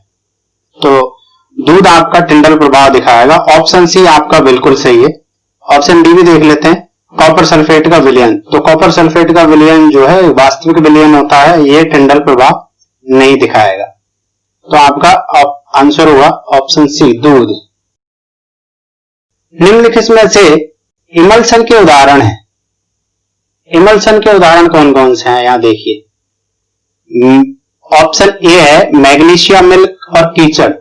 तो दूध आपका टिंडल प्रभाव दिखाएगा। ऑप्शन सी आपका बिल्कुल सही है। ऑप्शन डी भी देख लेते हैं, कॉपर सल्फेट का विलयन। तो कॉपर सल्फेट का विलयन जो है वास्तविक विलयन होता है, ये टिंडल प्रभाव नहीं दिखाएगा। तो आपका आंसर हुआ ऑप्शन सी, दूध। निम्नलिखित में से इमल्सन के उदाहरण है। इमल्सन के उदाहरण कौन कौन से हैं? यहां देखिए, ऑप्शन ए है मैग्नीशिया मिल्क और कीचड़।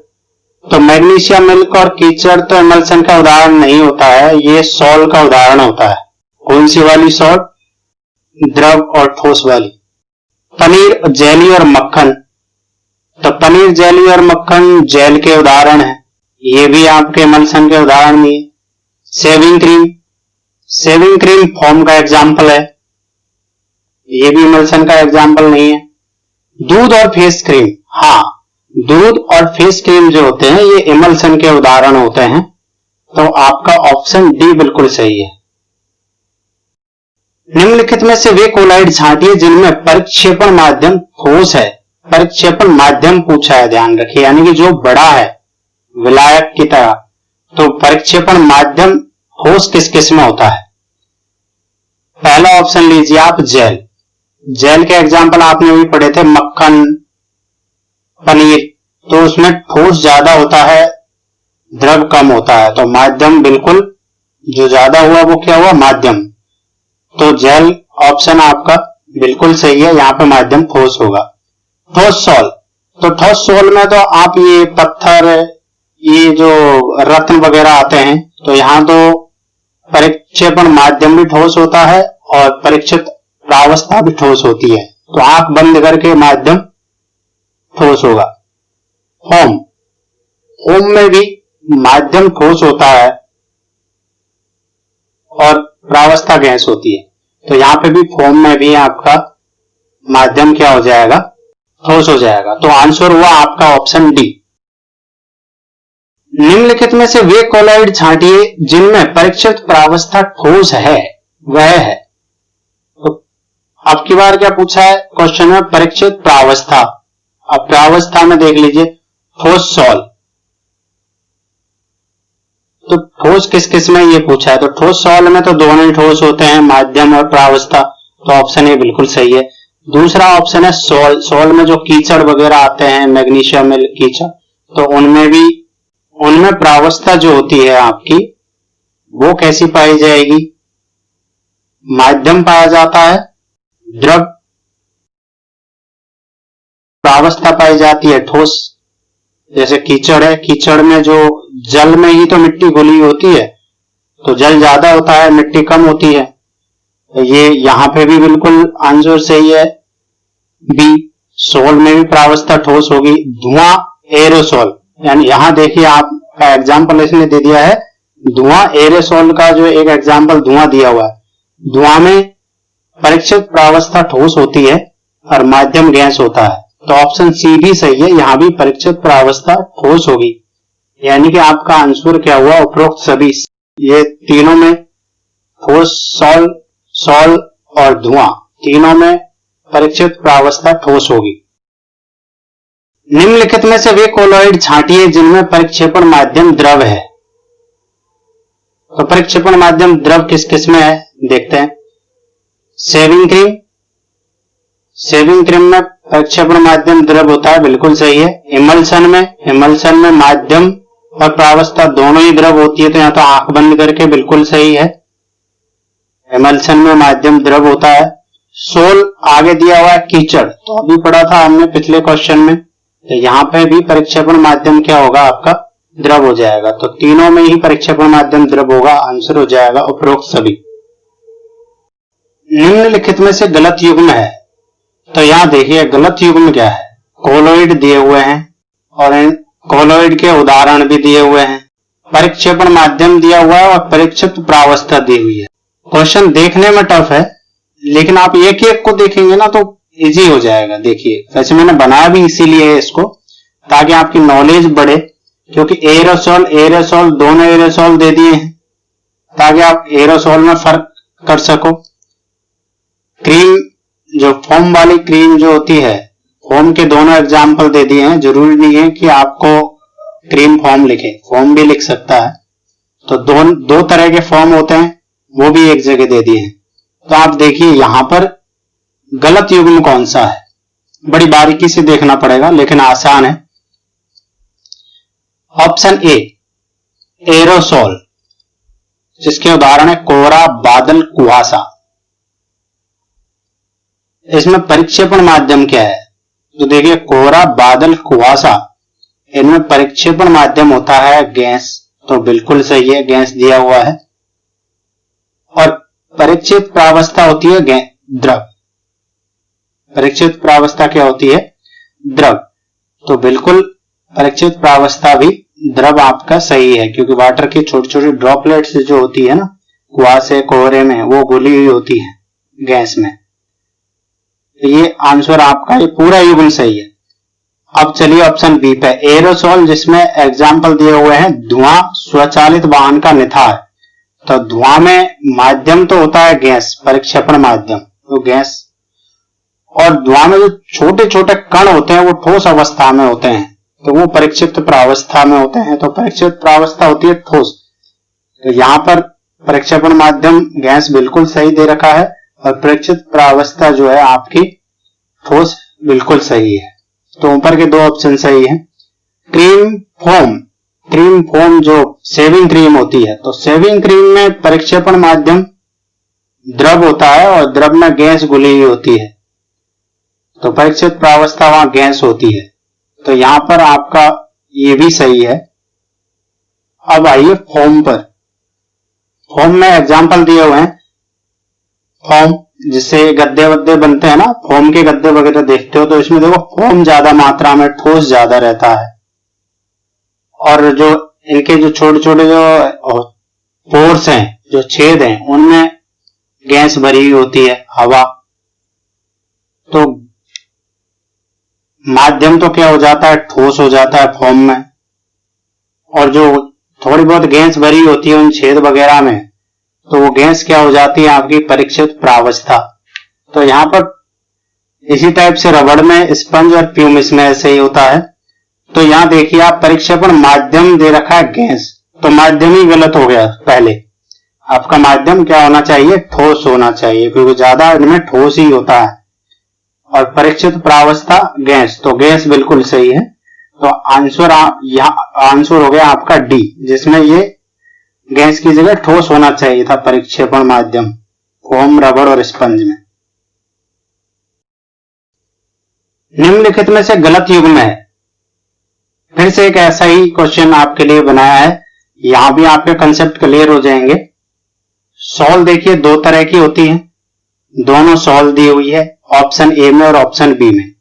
तो मैग्नीशिया मिल्क और कीचड़ तो इमल्सन का उदाहरण नहीं होता है, ये सॉल्ट का उदाहरण होता है। कौन सी वाली सॉल्ट? द्रव और ठोस वाली। पनीर, जेली और मक्खन। तो पनीर, जेली और मक्खन जेल के उदाहरण है, ये भी आपके इमल्सन के उदाहरण नहीं है। सेविंग क्रीम फोम का एग्जाम्पल है, ये भी इमल्सन का एग्जाम्पल नहीं है। दूध और फेस क्रीम, हाँ दूध और फेस क्रीम जो होते हैं ये इमल्सन के उदाहरण होते हैं। तो आपका ऑप्शन डी बिल्कुल सही है। निम्नलिखित में से वे कोलाइड छांटिए जिनमें परिक्षेपण माध्यम ठोस है। परिक्षेपण माध्यम पूछा है, ध्यान रखिए, यानी कि जो बड़ा है विलायक की तरह। तो परिक्षेपण माध्यम ठोस किस किस में होता है? पहला ऑप्शन लीजिए आप, जेल के एग्जाम्पल आपने भी पढ़े थे, मक्खन, पनीर। तो उसमें ठोस ज्यादा होता है, द्रव कम होता है, तो माध्यम बिल्कुल जो ज्यादा हुआ वो क्या हुआ? माध्यम। तो जेल ऑप्शन आपका बिल्कुल सही है, यहां पे माध्यम ठोस होगा। ठोस सॉल, तो ठोस सॉल में तो आप ये पत्थर, ये जो रत्न वगैरह आते हैं, तो यहां तो परिक्षेपण माध्यम भी ठोस होता है और परीक्षित प्रावस्था भी ठोस होती है। तो आंख बंद करके माध्यम ठोस होगा। फोम में भी माध्यम ठोस होता है और प्रावस्था गैस होती है। तो यहां पे भी फोम में भी आपका माध्यम क्या हो जाएगा? ठोस हो जाएगा। तो आंसर हुआ आपका ऑप्शन डी। निम्नलिखित में से वे कोलाइड छांटिए जिनमें परीक्षित प्रावस्था ठोस है, वह है। तो अब की बार क्या पूछा है क्वेश्चन में? परीक्षित प्रावस्था। अब प्रावस्था में देख लीजिए, ठोस सॉल। तो ठोस किस किस में ये पूछा है? तो ठोस सॉल में तो दोनों ही ठोस होते हैं, माध्यम और प्रावस्था। तो ऑप्शन ए बिल्कुल सही है। दूसरा ऑप्शन है सॉल में जो कीचड़ वगैरह आते हैं, मैग्नीशियम मिल्क, कीचड़, तो उनमें प्रावस्था जो होती है आपकी, वो कैसी पाई जाएगी? माध्यम पाया जाता है, द्रव प्रावस्था पाई जाती है ठोस। जैसे कीचड़ है, कीचड़ में जो जल में ही तो मिट्टी घुली होती है, तो जल ज्यादा होता है, मिट्टी कम होती है। ये यहां पे भी बिल्कुल आंसर सही है, बी। सोल में भी प्रावस्था ठोस होगी। धुआं, एरोसोल, यानी यहां देखिए आपका एग्जाम्पल इसने दे दिया है धुआं, एरोसोल का जो एक एग्जाम्पल धुआं दिया हुआ है। धुआं में परीक्षित प्रावस्था ठोस होती है और माध्यम गैस होता है। तो ऑप्शन सी भी सही है, यहां भी परीक्षित प्रावस्था ठोस होगी। यानी कि आपका आंसर क्या हुआ, उपरोक्त सभी ये तीनों में ठोस, सॉल और धुआं तीनों में परीक्षित प्रावस्था ठोस होगी। निम्नलिखित में से वे कोलॉइड छांटिए जिनमें परिक्षेपण माध्यम द्रव है। तो परिक्षेपण माध्यम द्रव किस किस में है देखते हैं। शेविंग क्रीम में परिक्षेपण माध्यम द्रव होता है, बिल्कुल सही है। इमल्सन में माध्यम और प्रावस्था दोनों ही द्रव होती है, तो यहां तो आंख बंद करके बिल्कुल सही है, इमल्सन में माध्यम द्रव होता है। सोल आगे दिया हुआ है कीचड़, तो अभी पढ़ा था हमने पिछले क्वेश्चन में, तो यहां पे भी परिक्षेपण माध्यम क्या होगा आपका, द्रव हो जाएगा। तो तीनों में ही परिक्षेपण माध्यम द्रव होगा, आंसर हो जाएगा उपरोक्त सभी। निम्नलिखित में से गलत युग्म है, तो यहां देखिए गलत युग्म क्या है। कोलॉइड दिए हुए हैं और इन कोलॉइड के उदाहरण भी दिए हुए हैं, परिक्षेपण माध्यम दिया हुआ है और परीक्षित प्रावस्था दी हुई है। क्वेश्चन देखने में टफ है, लेकिन आप एक एक को देखेंगे ना तो इजी हो जाएगा। देखिए वैसे मैंने बनाया भी इसीलिए है इसको, ताकि आपकी नॉलेज बढ़े, क्योंकि एरोसोल दोनों एरोसोल दे दिए हैं ताकि आप एरोसोल में फर्क कर सको। क्रीम जो फोम वाली क्रीम जो होती है, फोम के दोनों एग्जाम्पल दे दिए हैं, जरूरी नहीं है कि आपको क्रीम फोम लिखे, फोम भी लिख सकता है। तो दो तरह के फोम होते हैं, वो भी एक जगह दे दिए हैं। तो आप देखिए यहां पर गलत युग्म कौन सा है, बड़ी बारीकी से देखना पड़ेगा, लेकिन आसान है। ऑप्शन ए एरोसोल, जिसके उदाहरण है कोहरा, बादल, कुहासा। इसमें परिक्षेपण माध्यम क्या है, तो देखिए कोहरा, बादल, कुहासा, इनमें परिक्षेपण माध्यम होता है गैस, तो बिल्कुल सही है, गैस दिया हुआ है। और परीक्षित प्रावस्था होती है द्रव, परीक्षित प्रावस्था क्या होती है, द्रव, तो बिल्कुल परीक्षित प्रावस्था भी द्रव आपका सही है, क्योंकि वाटर की छोटी छोटी ड्रॉपलेट्स जो होती है ना कुहासे कोहरे में, वो घुली हुई होती है गैस में। तो ये आंसर आपका ये पूरा युग्म सही है। अब चलिए ऑप्शन बी पे, एरोसोल, जिसमें एग्जाम्पल दिए हुए हैं धुआं, स्वचालित वाहन का निथार। तो धुआं में माध्यम तो होता है गैस, परिक्षेपण माध्यम तो गैस, और धुआं में जो छोटे छोटे कण होते हैं वो ठोस अवस्था में होते हैं, तो वो परीक्षित प्रावस्था में होते हैं। तो परीक्षित प्रावस्था होती है ठोस, तो यहां पर परिक्षेपण माध्यम गैस बिल्कुल सही दे रखा है, और परीक्षित प्रावस्था जो है आपकी ठोस बिल्कुल सही है। तो ऊपर के दो ऑप्शन सही है। क्रीम फोम जो शेविंग क्रीम होती है, तो शेविंग क्रीम में परिक्षेपण माध्यम द्रव होता है और द्रव में गैस घुली हुई होती है, तो परीक्षित प्रावस्था वहां गैस होती है। तो यहां पर आपका ये भी सही है। अब आइए फोम पर। फोम में एग्जाम्पल दिए हुए हैं, फोम जिससे गद्दे वद्दे बनते हैं ना, फोम के गद्दे वगैरह देखते हो, तो इसमें देखो फोम ज्यादा मात्रा में, ठोस ज्यादा रहता है, और जो इनके जो छोटे छोटे जो पोर्स हैं, जो छेद हैं, उनमें गैस भरी हुई होती है, हवा। तो माध्यम तो क्या हो जाता है, ठोस हो जाता है फोम में, और जो थोड़ी बहुत गैस भरी होती है उन छेद वगैरह में, तो वो गैस क्या हो जाती है आपकी परीक्षित प्रावस्था। तो यहां पर इसी टाइप से रबड़ में, स्पंज और प्यूमिस में ऐसे ही होता है। तो यहां देखिए आप परिक्षेपण माध्यम दे रखा है गैस, तो माध्यम ही गलत हो गया। पहले आपका माध्यम क्या होना चाहिए, ठोस होना चाहिए, क्योंकि ज्यादा इनमें ठोस ही होता है। और परीक्षित प्रावस्था गैस, तो गैस बिल्कुल सही है। तो आंसर हो गया आपका डी, जिसमें ये गैस की जगह ठोस होना चाहिए था परिक्षेपण माध्यम, फोम, रबड़ और स्पंज में। निम्नलिखित में से गलत युग्म है। फिर से एक ऐसा ही क्वेश्चन आपके लिए बनाया है, यहां भी आपके कंसेप्ट क्लियर हो जाएंगे। सॉल देखिए दो तरह की होती है, दोनों सॉल दी हुई है ऑप्शन ए में और ऑप्शन बी में।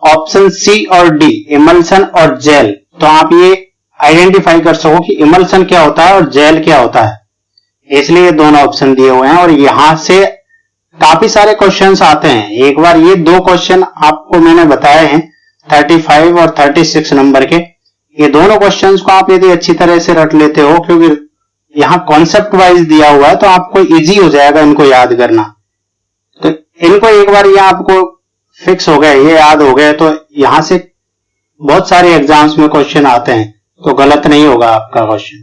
ऑप्शन सी और डी इमल्सन और जेल, तो आप ये आइडेंटिफाई कर सको कि इमल्सन क्या होता है और जेल क्या होता है, इसलिए दोनों ऑप्शन दिए हुए हैं। और यहां से काफी सारे क्वेश्चंस आते हैं। एक बार ये दो क्वेश्चन आपको मैंने बताए हैं 35 और 36 नंबर के, ये दोनों क्वेश्चंस को आप यदि अच्छी तरह से रट लेते हो, क्योंकि यहां कॉन्सेप्ट वाइज दिया हुआ है तो आपको इजी हो जाएगा इनको याद करना। तो इनको एक बार ये आपको फिक्स हो गए, ये याद हो गए, तो यहां से बहुत सारे एग्जाम्स में क्वेश्चन आते हैं, तो गलत नहीं होगा आपका क्वेश्चन।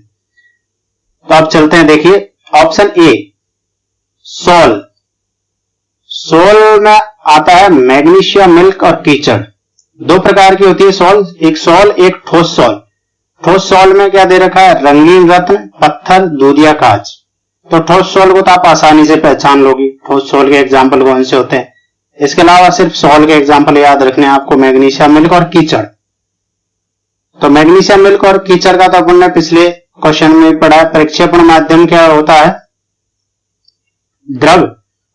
तो आप चलते हैं, देखिए ऑप्शन ए सोल। सोल में आता है मैग्नीशियम, मिल्क और कीचड़। दो प्रकार की होती है सोल, एक सोल एक ठोस सोल। ठोस सोल में क्या दे रखा है, रंगीन रत्न, पत्थर, दूधिया कांच। तो ठोस सोल को तो आप आसानी से पहचान लोगी, ठोस सोल के एग्जाम्पल कौन से होते हैं। इसके अलावा सिर्फ सोल के एग्जाम्पल याद रखने हैं आपको, मैग्नीशियम, मिल्क और कीचड़। तो मैग्नीशियम, मिल्क और कीचड़ का तो अपन ने पिछले क्वेश्चन में पढ़ा है। परिक्षेपण माध्यम क्या होता है, द्रव,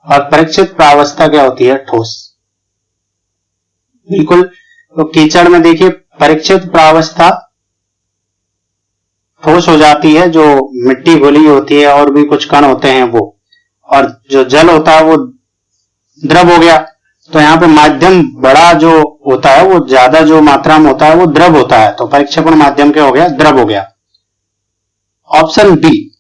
और परीक्षित प्रावस्था क्या होती है, ठोस। बिल्कुल। तो कीचड़ में देखिए परीक्षित प्रावस्था ठोस हो जाती है, जो मिट्टी घुली होती है और भी कुछ कण होते हैं वो, और जो जल होता है वो द्रव हो गया। तो यहाँ पे माध्यम बड़ा जो होता है वो ज्यादा जो मात्रा में होता है वो द्रव होता है, तो परीक्षेपण माध्यम क्या हो गया, द्रव हो गया। ऑप्शन बी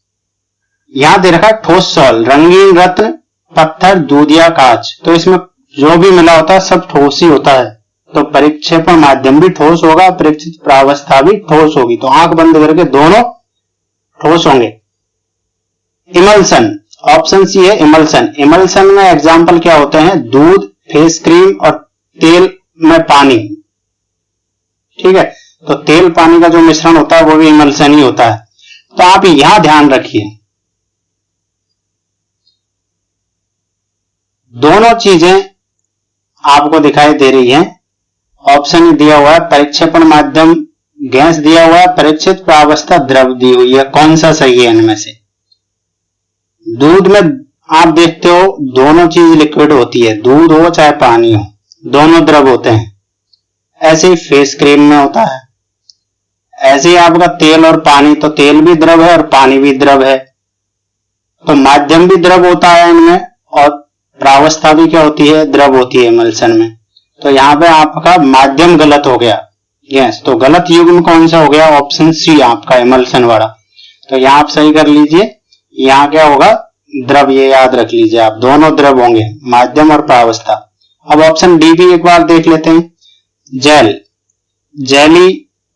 यहां दे रखा है ठोस सोल, रंगीन रत्न, पत्थर, दूधिया कांच। तो इसमें जो भी मिला होता है सब ठोस ही होता है, तो परिक्षेपण माध्यम भी ठोस होगा, परीक्षित प्रावस्था भी ठोस होगी। तो आंख बंद करके दोनों ठोस होंगे। इमल्सन, ऑप्शन सी है इमल्सन। इमल्सन में एग्जाम्पल क्या होते हैं, दूध, फेस क्रीम और तेल में पानी। ठीक है, तो तेल पानी का जो मिश्रण होता है वो भी इमल्सन ही होता है। तो आप यहां ध्यान रखिए, दोनों चीजें आपको दिखाई दे रही हैं। ऑप्शन दिया हुआ है परिक्षेपण माध्यम गैस दिया हुआ है, परीक्षित प्रावस्था द्रव दी हुई है, कौन सा सही है इनमें से। दूध में आप देखते हो दोनों चीज लिक्विड होती है, दूध हो चाहे पानी हो, दोनों द्रव होते हैं। ऐसे ही फेस क्रीम में होता है, ऐसे ही आपका तेल और पानी, तो तेल भी द्रव है और पानी भी द्रव है, तो माध्यम भी द्रव होता है इनमें, और प्रावस्था भी क्या होती है, द्रव होती है इमल्सन में। तो यहां पे आपका माध्यम गलत हो गया, यस। तो गलत युग्म कौन सा हो गया, ऑप्शन सी आपका इमल्सन वाला। तो यहां आप सही कर लीजिए, यहां क्या होगा, द्रव, ये याद रख लीजिए आप, दोनों द्रव होंगे, माध्यम और प्रावस्था। अब ऑप्शन डी भी एक बार देख लेते हैं। जेल, जेली,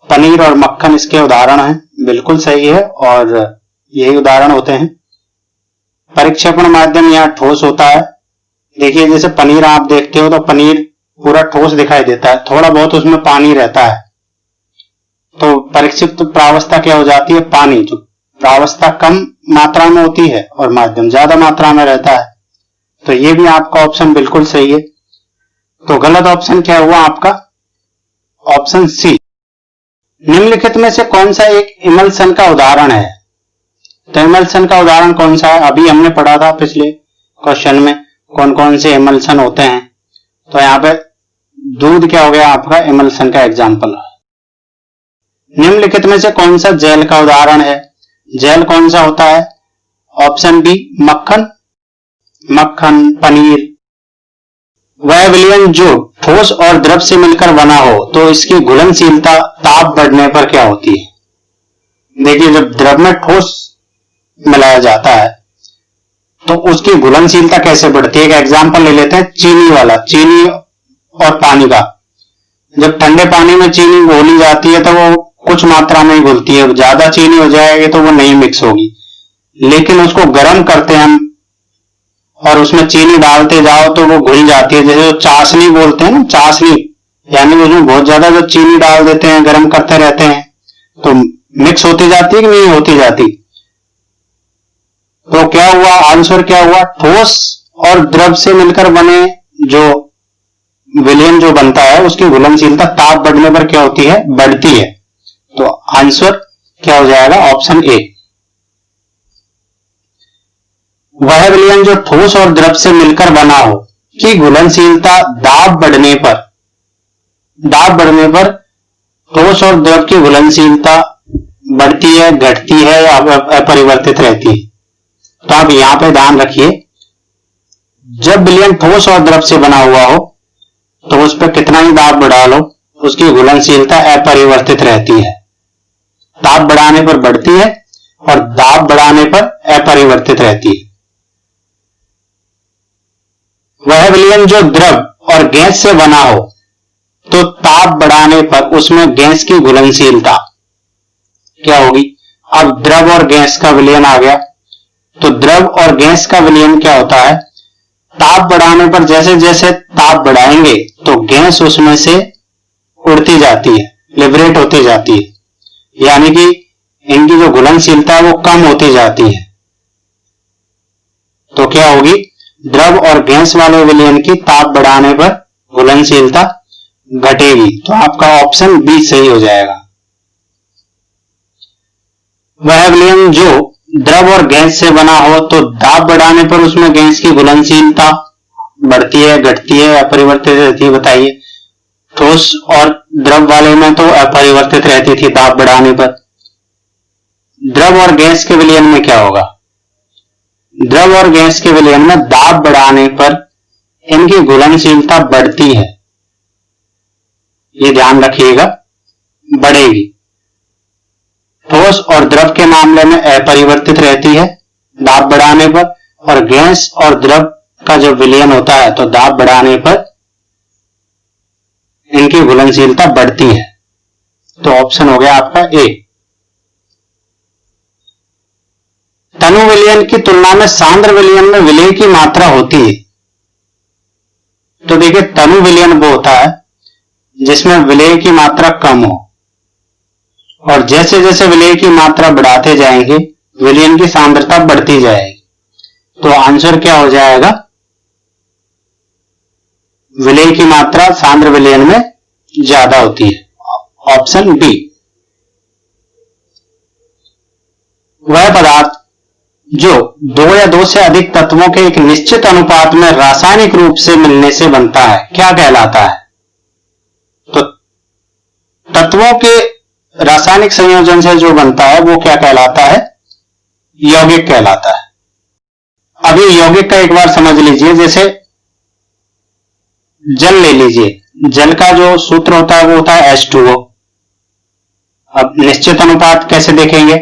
पनीर और मक्खन इसके उदाहरण हैं, बिल्कुल सही है, और यही उदाहरण होते हैं। परिक्षेपण माध्यम यहाँ ठोस होता है। देखिए जैसे पनीर आप देखते हो तो पनीर पूरा ठोस दिखाई देता है, थोड़ा बहुत उसमें पानी रहता है, तो परीक्षित प्रावस्था क्या हो जाती है, पानी। जो प्रावस्था कम मात्रा में होती है और माध्यम ज्यादा मात्रा में रहता है। तो ये भी आपका ऑप्शन बिल्कुल सही है। तो गलत ऑप्शन क्या हुआ आपका, ऑप्शन सी। निम्नलिखित में से कौन सा एक इमल्सन का उदाहरण है। तो इमल्सन का उदाहरण कौन सा है, अभी हमने पढ़ा था पिछले क्वेश्चन में कौन कौन से इमल्सन होते हैं। तो यहाँ पे दूध क्या हो गया आपका इमल्सन का एग्जाम्पल। निम्नलिखित में से कौन सा जेल का उदाहरण है। जेल कौन सा होता है, ऑप्शन बी मक्खन, मक्खन, पनीर। वह विलयन जो ठोस और द्रव से मिलकर बना हो तो इसकी घुलनशीलता ताप बढ़ने पर क्या होती है। देखिए जब द्रव में ठोस मिलाया जाता है तो उसकी घुलनशीलता कैसे बढ़ती है। एक एग्जांपल ले लेते हैं चीनी वाला, चीनी और पानी का। जब ठंडे पानी में चीनी घोली जाती है तो वो कुछ मात्रा में ही घुलती है, ज्यादा चीनी हो जाएगी तो वो नहीं मिक्स होगी। लेकिन उसको गर्म करते हैं हम और उसमें चीनी डालते जाओ तो वो घुल जाती है। जैसे चाशनी बोलते हैं ना, चाशनी, यानी उसमें बहुत ज्यादा जब चीनी डाल देते हैं, गर्म करते रहते हैं तो मिक्स होती जाती है कि नहीं होती जाती। तो क्या हुआ, आंसर क्या हुआ, ठोस और द्रव से मिलकर बने जो विलयन जो बनता है उसकी घुलनशीलता ताप बढ़ने पर क्या होती है, बढ़ती है। तो आंसर क्या हो जाएगा, ऑप्शन ए। वह विलयन जो ठोस और द्रव से मिलकर बना हो की घुलनशीलता दाब बढ़ने पर ठोस और द्रव की घुलनशीलता बढ़ती है, घटती है या अपरिवर्तित रहती है। तो आप यहां पे ध्यान रखिए, जब विलयन ठोस और द्रव से बना हुआ हो तो उस पर कितना ही दाब बढ़ा लो, उसकी घुलनशीलता अपरिवर्तित रहती है। दाब बढ़ाने पर बढ़ती है और दाब बढ़ाने पर अपरिवर्तित रहती है। वह विलयन जो द्रव और गैस से बना हो तो ताप बढ़ाने पर उसमें गैस की घुलनशीलता क्या होगी। अब द्रव और गैस का विलयन आ गया, तो द्रव और गैस का विलयन क्या होता है, ताप बढ़ाने पर जैसे जैसे ताप बढ़ाएंगे तो गैस उसमें से उड़ती जाती है, लिबरेट होती जाती है, यानी कि इनकी जो घुलनशीलता है वो कम होती जाती है। तो क्या होगी, द्रव और गैस वाले विलयन की ताप बढ़ाने पर घुलनशीलता घटेगी। तो आपका ऑप्शन बी सही हो जाएगा। वह विलयन जो द्रव और गैस से बना हो तो दाब बढ़ाने पर उसमें गैस की घुलनशीलता बढ़ती है, घटती है, अपरिवर्तित रहती है, बताइए। ठोस और द्रव वाले में तो अपरिवर्तित रहती थी दाब बढ़ाने पर। द्रव और गैस के विलयन में क्या होगा, द्रव और गैस के विलयन में दाब बढ़ाने पर इनकी घुलनशीलता बढ़ती है, ये ध्यान रखिएगा, बढ़ेगी। ठोस और द्रव के मामले में अपरिवर्तित रहती है दाब बढ़ाने पर, और गैस और द्रव का जो विलयन होता है तो दाब बढ़ाने पर इनकी घुलनशीलता बढ़ती है। तो ऑप्शन हो गया आपका ए। तनु विलयन की तुलना में सांद्र विलयन में विलय की मात्रा होती है। तो देखिए, तनु विलयन वो होता है जिसमें विलय की मात्रा कम हो, और जैसे जैसे विलय की मात्रा बढ़ाते जाएंगे विलयन की सांद्रता बढ़ती जाएगी। तो आंसर क्या हो जाएगा, विलय की मात्रा सांद्र विलयन में ज्यादा होती है, ऑप्शन बी। वह पदार्थ जो दो या दो से अधिक तत्वों के एक निश्चित अनुपात में रासायनिक रूप से मिलने से बनता है, क्या कहलाता है। तो तत्वों के रासायनिक संयोजन से जो बनता है वो क्या कहलाता है, यौगिक कहलाता है। अभी यौगिक का एक बार समझ लीजिए, जैसे जल ले लीजिए, जल का जो सूत्र होता है वो होता है H2O। अब निश्चित अनुपात कैसे देखेंगे,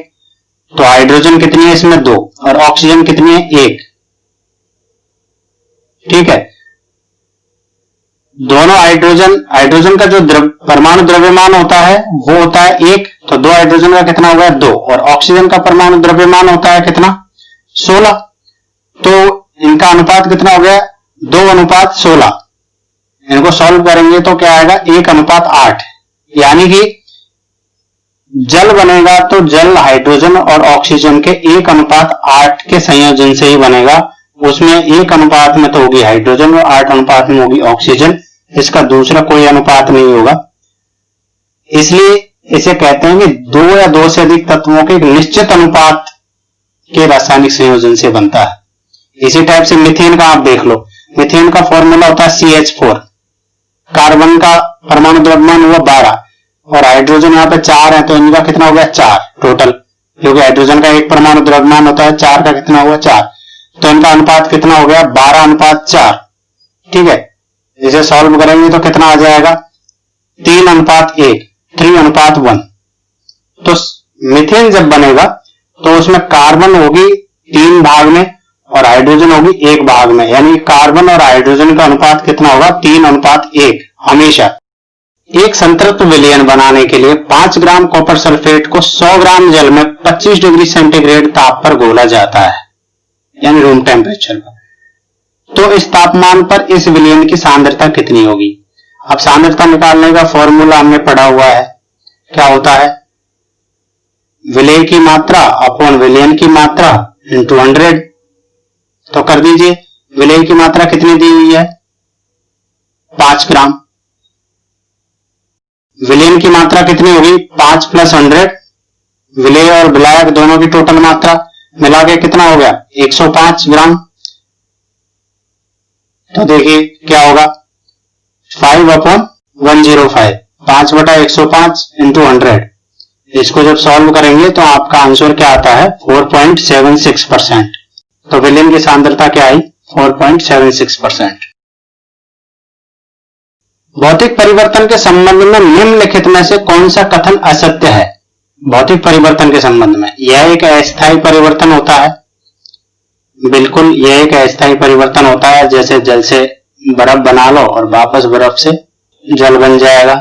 तो हाइड्रोजन कितनी है इसमें 2 और ऑक्सीजन कितनी है 1, ठीक है। दोनों हाइड्रोजन का जो परमाणु द्रव्यमान होता है वो होता है 1, तो 2 हाइड्रोजन का कितना होगा 2, और ऑक्सीजन का परमाणु द्रव्यमान होता है कितना 16। तो इनका अनुपात कितना हो गया 2:16। इनको सॉल्व करेंगे तो क्या आएगा 1:8, यानी कि जल बनेगा तो जल हाइड्रोजन और ऑक्सीजन के 1:8 के संयोजन से ही बनेगा। उसमें 1 अनुपात में तो होगी हाइड्रोजन और 8 अनुपात में होगी ऑक्सीजन, इसका दूसरा कोई अनुपात नहीं होगा। इसलिए इसे कहते हैं कि 2 या 2 से अधिक तत्वों के एक निश्चित अनुपात के रासायनिक संयोजन से बनता है। इसी टाइप से मीथेन का आप देख लो, मीथेन का फॉर्मूला होता है CH4, कार्बन का परमाणु द्रव्यमान हुआ 12 और हाइड्रोजन यहाँ पे 4 है, तो इनका कितना हो गया 4 टोटल, क्योंकि हाइड्रोजन का एक परमाणु द्रव्यमान होता है, 4 का कितना हुआ 4, तो इनका अनुपात कितना हो गया 12:4, ठीक है। इसे सॉल्व करेंगे तो कितना आ जाएगा 3:1, 3:1। तो मीथेन जब बनेगा तो उसमें कार्बन होगी 3 भाग में और हाइड्रोजन होगी 1 भाग में, यानी कार्बन और हाइड्रोजन का अनुपात कितना होगा 3:1 हमेशा। एक संतृप्त विलयन बनाने के लिए 5 ग्राम कॉपर सल्फेट को 100 ग्राम जल में 25 डिग्री सेंटीग्रेड ताप पर घोला जाता है, यानी रूम टेम्परेचर पर। तो इस तापमान पर इस विलयन की सांद्रता कितनी होगी। अब सांद्रता निकालने का फॉर्मूला हमने पढ़ा हुआ है, क्या होता है विलय की मात्रा अपॉन विलयन की मात्रा इंटू 100। तो कर दीजिए, विलय की मात्रा कितनी दी हुई है 5 ग्राम, विलयन की मात्रा कितनी होगी 5 + 100, विलय और विलायक दोनों की टोटल मात्रा मिला के कितना हो गया 105 ग्राम। तो देखिए क्या होगा 5/105, 5/105 इंटू 100। इसको जब सॉल्व करेंगे तो आपका आंसर क्या आता है 4.76%। तो विलयन की सांद्रता क्या आई 4.76%। भौतिक परिवर्तन के संबंध में निम्नलिखित में से कौन सा कथन असत्य है? भौतिक परिवर्तन के संबंध में यह एक अस्थायी परिवर्तन होता है। बिल्कुल यह एक अस्थायी परिवर्तन होता है, जैसे जल से बर्फ बना लो और वापस बर्फ से जल बन जाएगा।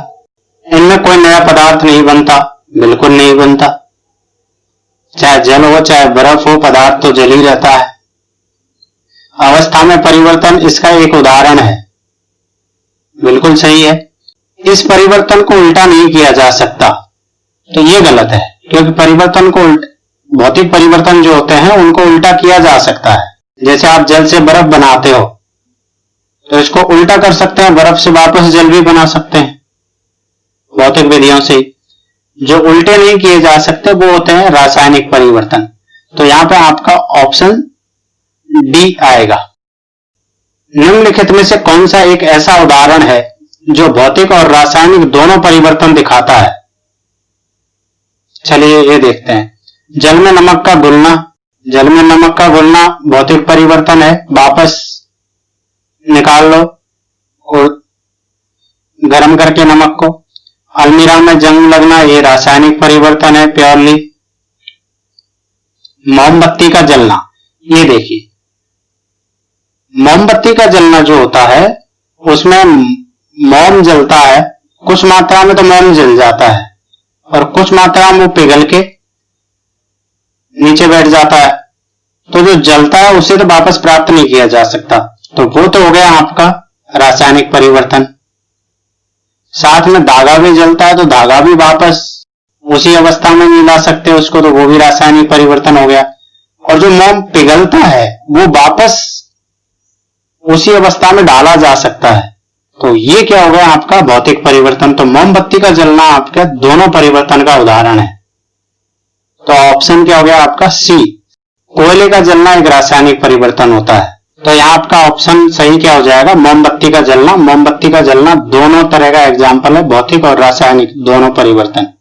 इनमें कोई नया पदार्थ नहीं बनता, बिल्कुल नहीं बनता। चाहे जल हो चाहे बर्फ हो, पदार्थ तो जल ही रहता है। अवस्था में परिवर्तन इसका एक उदाहरण है, बिल्कुल सही है। इस परिवर्तन को उल्टा नहीं किया जा सकता, तो ये गलत है, क्योंकि परिवर्तन को भौतिक परिवर्तन जो होते हैं उनको उल्टा किया जा सकता है। जैसे आप जल से बर्फ बनाते हो तो इसको उल्टा कर सकते हैं, बर्फ से वापस जल भी बना सकते हैं भौतिक विधियों से। जो उल्टे नहीं किए जा सकते वो होते हैं रासायनिक परिवर्तन। तो यहां पे आपका ऑप्शन डी आएगा। निम्नलिखित में से कौन सा एक ऐसा उदाहरण है जो भौतिक और रासायनिक दोनों परिवर्तन दिखाता है? चलिए ये देखते हैं। जल में नमक का घुलना, जल में नमक का घुलना भौतिक परिवर्तन है, वापस निकाल लो और गर्म करके नमक को। अलमीरा में जंग लगना, ये रासायनिक परिवर्तन है प्योरली। मोमबत्ती का जलना, ये देखिए मोमबत्ती का जलना जो होता है उसमें मोम जलता है, कुछ मात्रा में तो मोम जल जाता है और कुछ मात्रा में वो पिघल के नीचे बैठ जाता है। तो जो जलता है उसे तो वापस प्राप्त नहीं किया जा सकता, तो वो तो हो गया आपका रासायनिक परिवर्तन। साथ में धागा भी जलता है तो धागा भी वापस उसी अवस्था में नहीं ला सकते उसको, तो वो भी रासायनिक परिवर्तन हो गया। और जो मोम पिघलता है वो वापस उसी अवस्था में डाला जा सकता है, तो ये क्या हो गया आपका भौतिक परिवर्तन। तो मोमबत्ती का जलना आपके दोनों परिवर्तन का उदाहरण है। तो ऑप्शन क्या हो गया आपका सी। कोयले का जलना एक रासायनिक परिवर्तन होता है, तो यहाँ आपका ऑप्शन सही क्या हो जाएगा, मोमबत्ती का जलना। मोमबत्ती का जलना दोनों तरह का एग्जाम्पल है, भौतिक और रासायनिक दोनों परिवर्तन।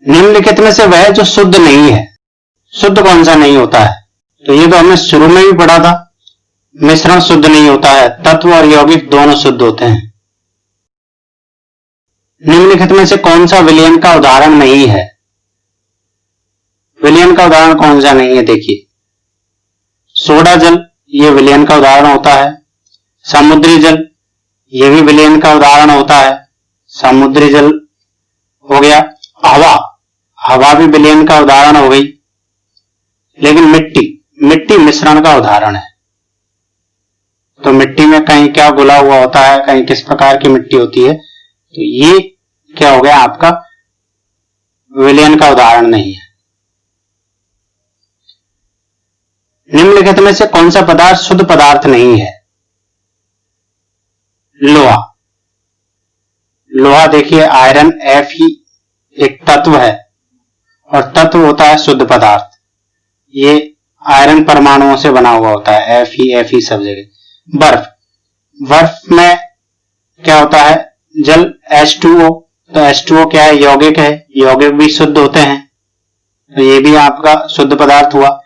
निम्नलिखित में से वह जो शुद्ध नहीं है, शुद्ध कौन सा नहीं होता है? तो ये तो हमने शुरू में भी पढ़ा था, मिश्रण शुद्ध नहीं होता है, तत्व और यौगिक दोनों शुद्ध होते हैं। निम्नलिखित में से कौन सा विलयन का उदाहरण नहीं है? विलयन का उदाहरण कौन सा नहीं है? देखिए सोडा जल, ये विलयन का उदाहरण होता है। समुद्री जल, ये भी विलयन का उदाहरण होता है, समुद्री जल हो गया। हवा, हवा भी विलयन का उदाहरण हो गई। लेकिन मिट्टी, मिट्टी मिश्रण का उदाहरण है। तो मिट्टी में कहीं क्या घुला हुआ होता है, कहीं किस प्रकार की मिट्टी होती है, तो ये क्या हो गया आपका विलयन का उदाहरण नहीं है। निम्नलिखित में से कौन सा पदार्थ शुद्ध पदार्थ नहीं है? लोहा। लोहा देखिए आयरन Fe एक तत्व है और तत्व होता है शुद्ध पदार्थ। ये आयरन परमाणुओं से बना हुआ होता है, Fe सब जगह। बर्फ, बर्फ में क्या होता है, जल H2O, तो H2O क्या है, यौगिक है, यौगिक भी शुद्ध होते हैं, तो ये भी आपका शुद्ध पदार्थ हुआ।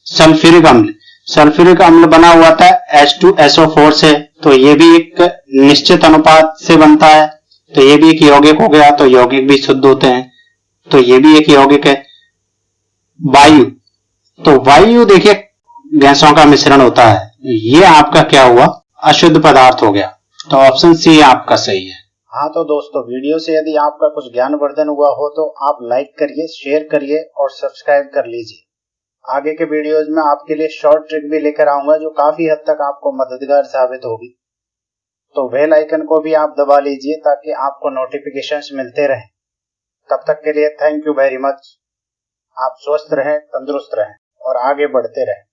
सल्फ्यूरिक अम्ल, सल्फ्यूरिक अम्ल बना हुआ था H2SO4 से, तो ये भी एक निश्चित अनुपात से बनता है, तो ये भी एक यौगिक हो गया, तो यौगिक भी शुद्ध होते हैं, तो ये भी एक यौगिक है। वायु, तो वायु देखिए गैसों का मिश्रण होता है, ये आपका क्या हुआ, अशुद्ध पदार्थ हो गया। तो ऑप्शन सी आपका सही है। हाँ तो दोस्तों, वीडियो से यदि आपका कुछ ज्ञानवर्धन हुआ हो तो आप लाइक करिए, शेयर करिए और सब्सक्राइब कर लीजिए। आगे के वीडियोज में आपके लिए शॉर्ट ट्रिक भी लेकर आऊंगा जो काफी हद तक आपको मददगार साबित होगी। तो बेल आइकन को भी आप दबा लीजिए ताकि आपको नोटिफिकेशंस मिलते रहें। तब तक के लिए थैंक यू वेरी मच। आप स्वस्थ रहें, तंदुरुस्त रहें और आगे बढ़ते रहें।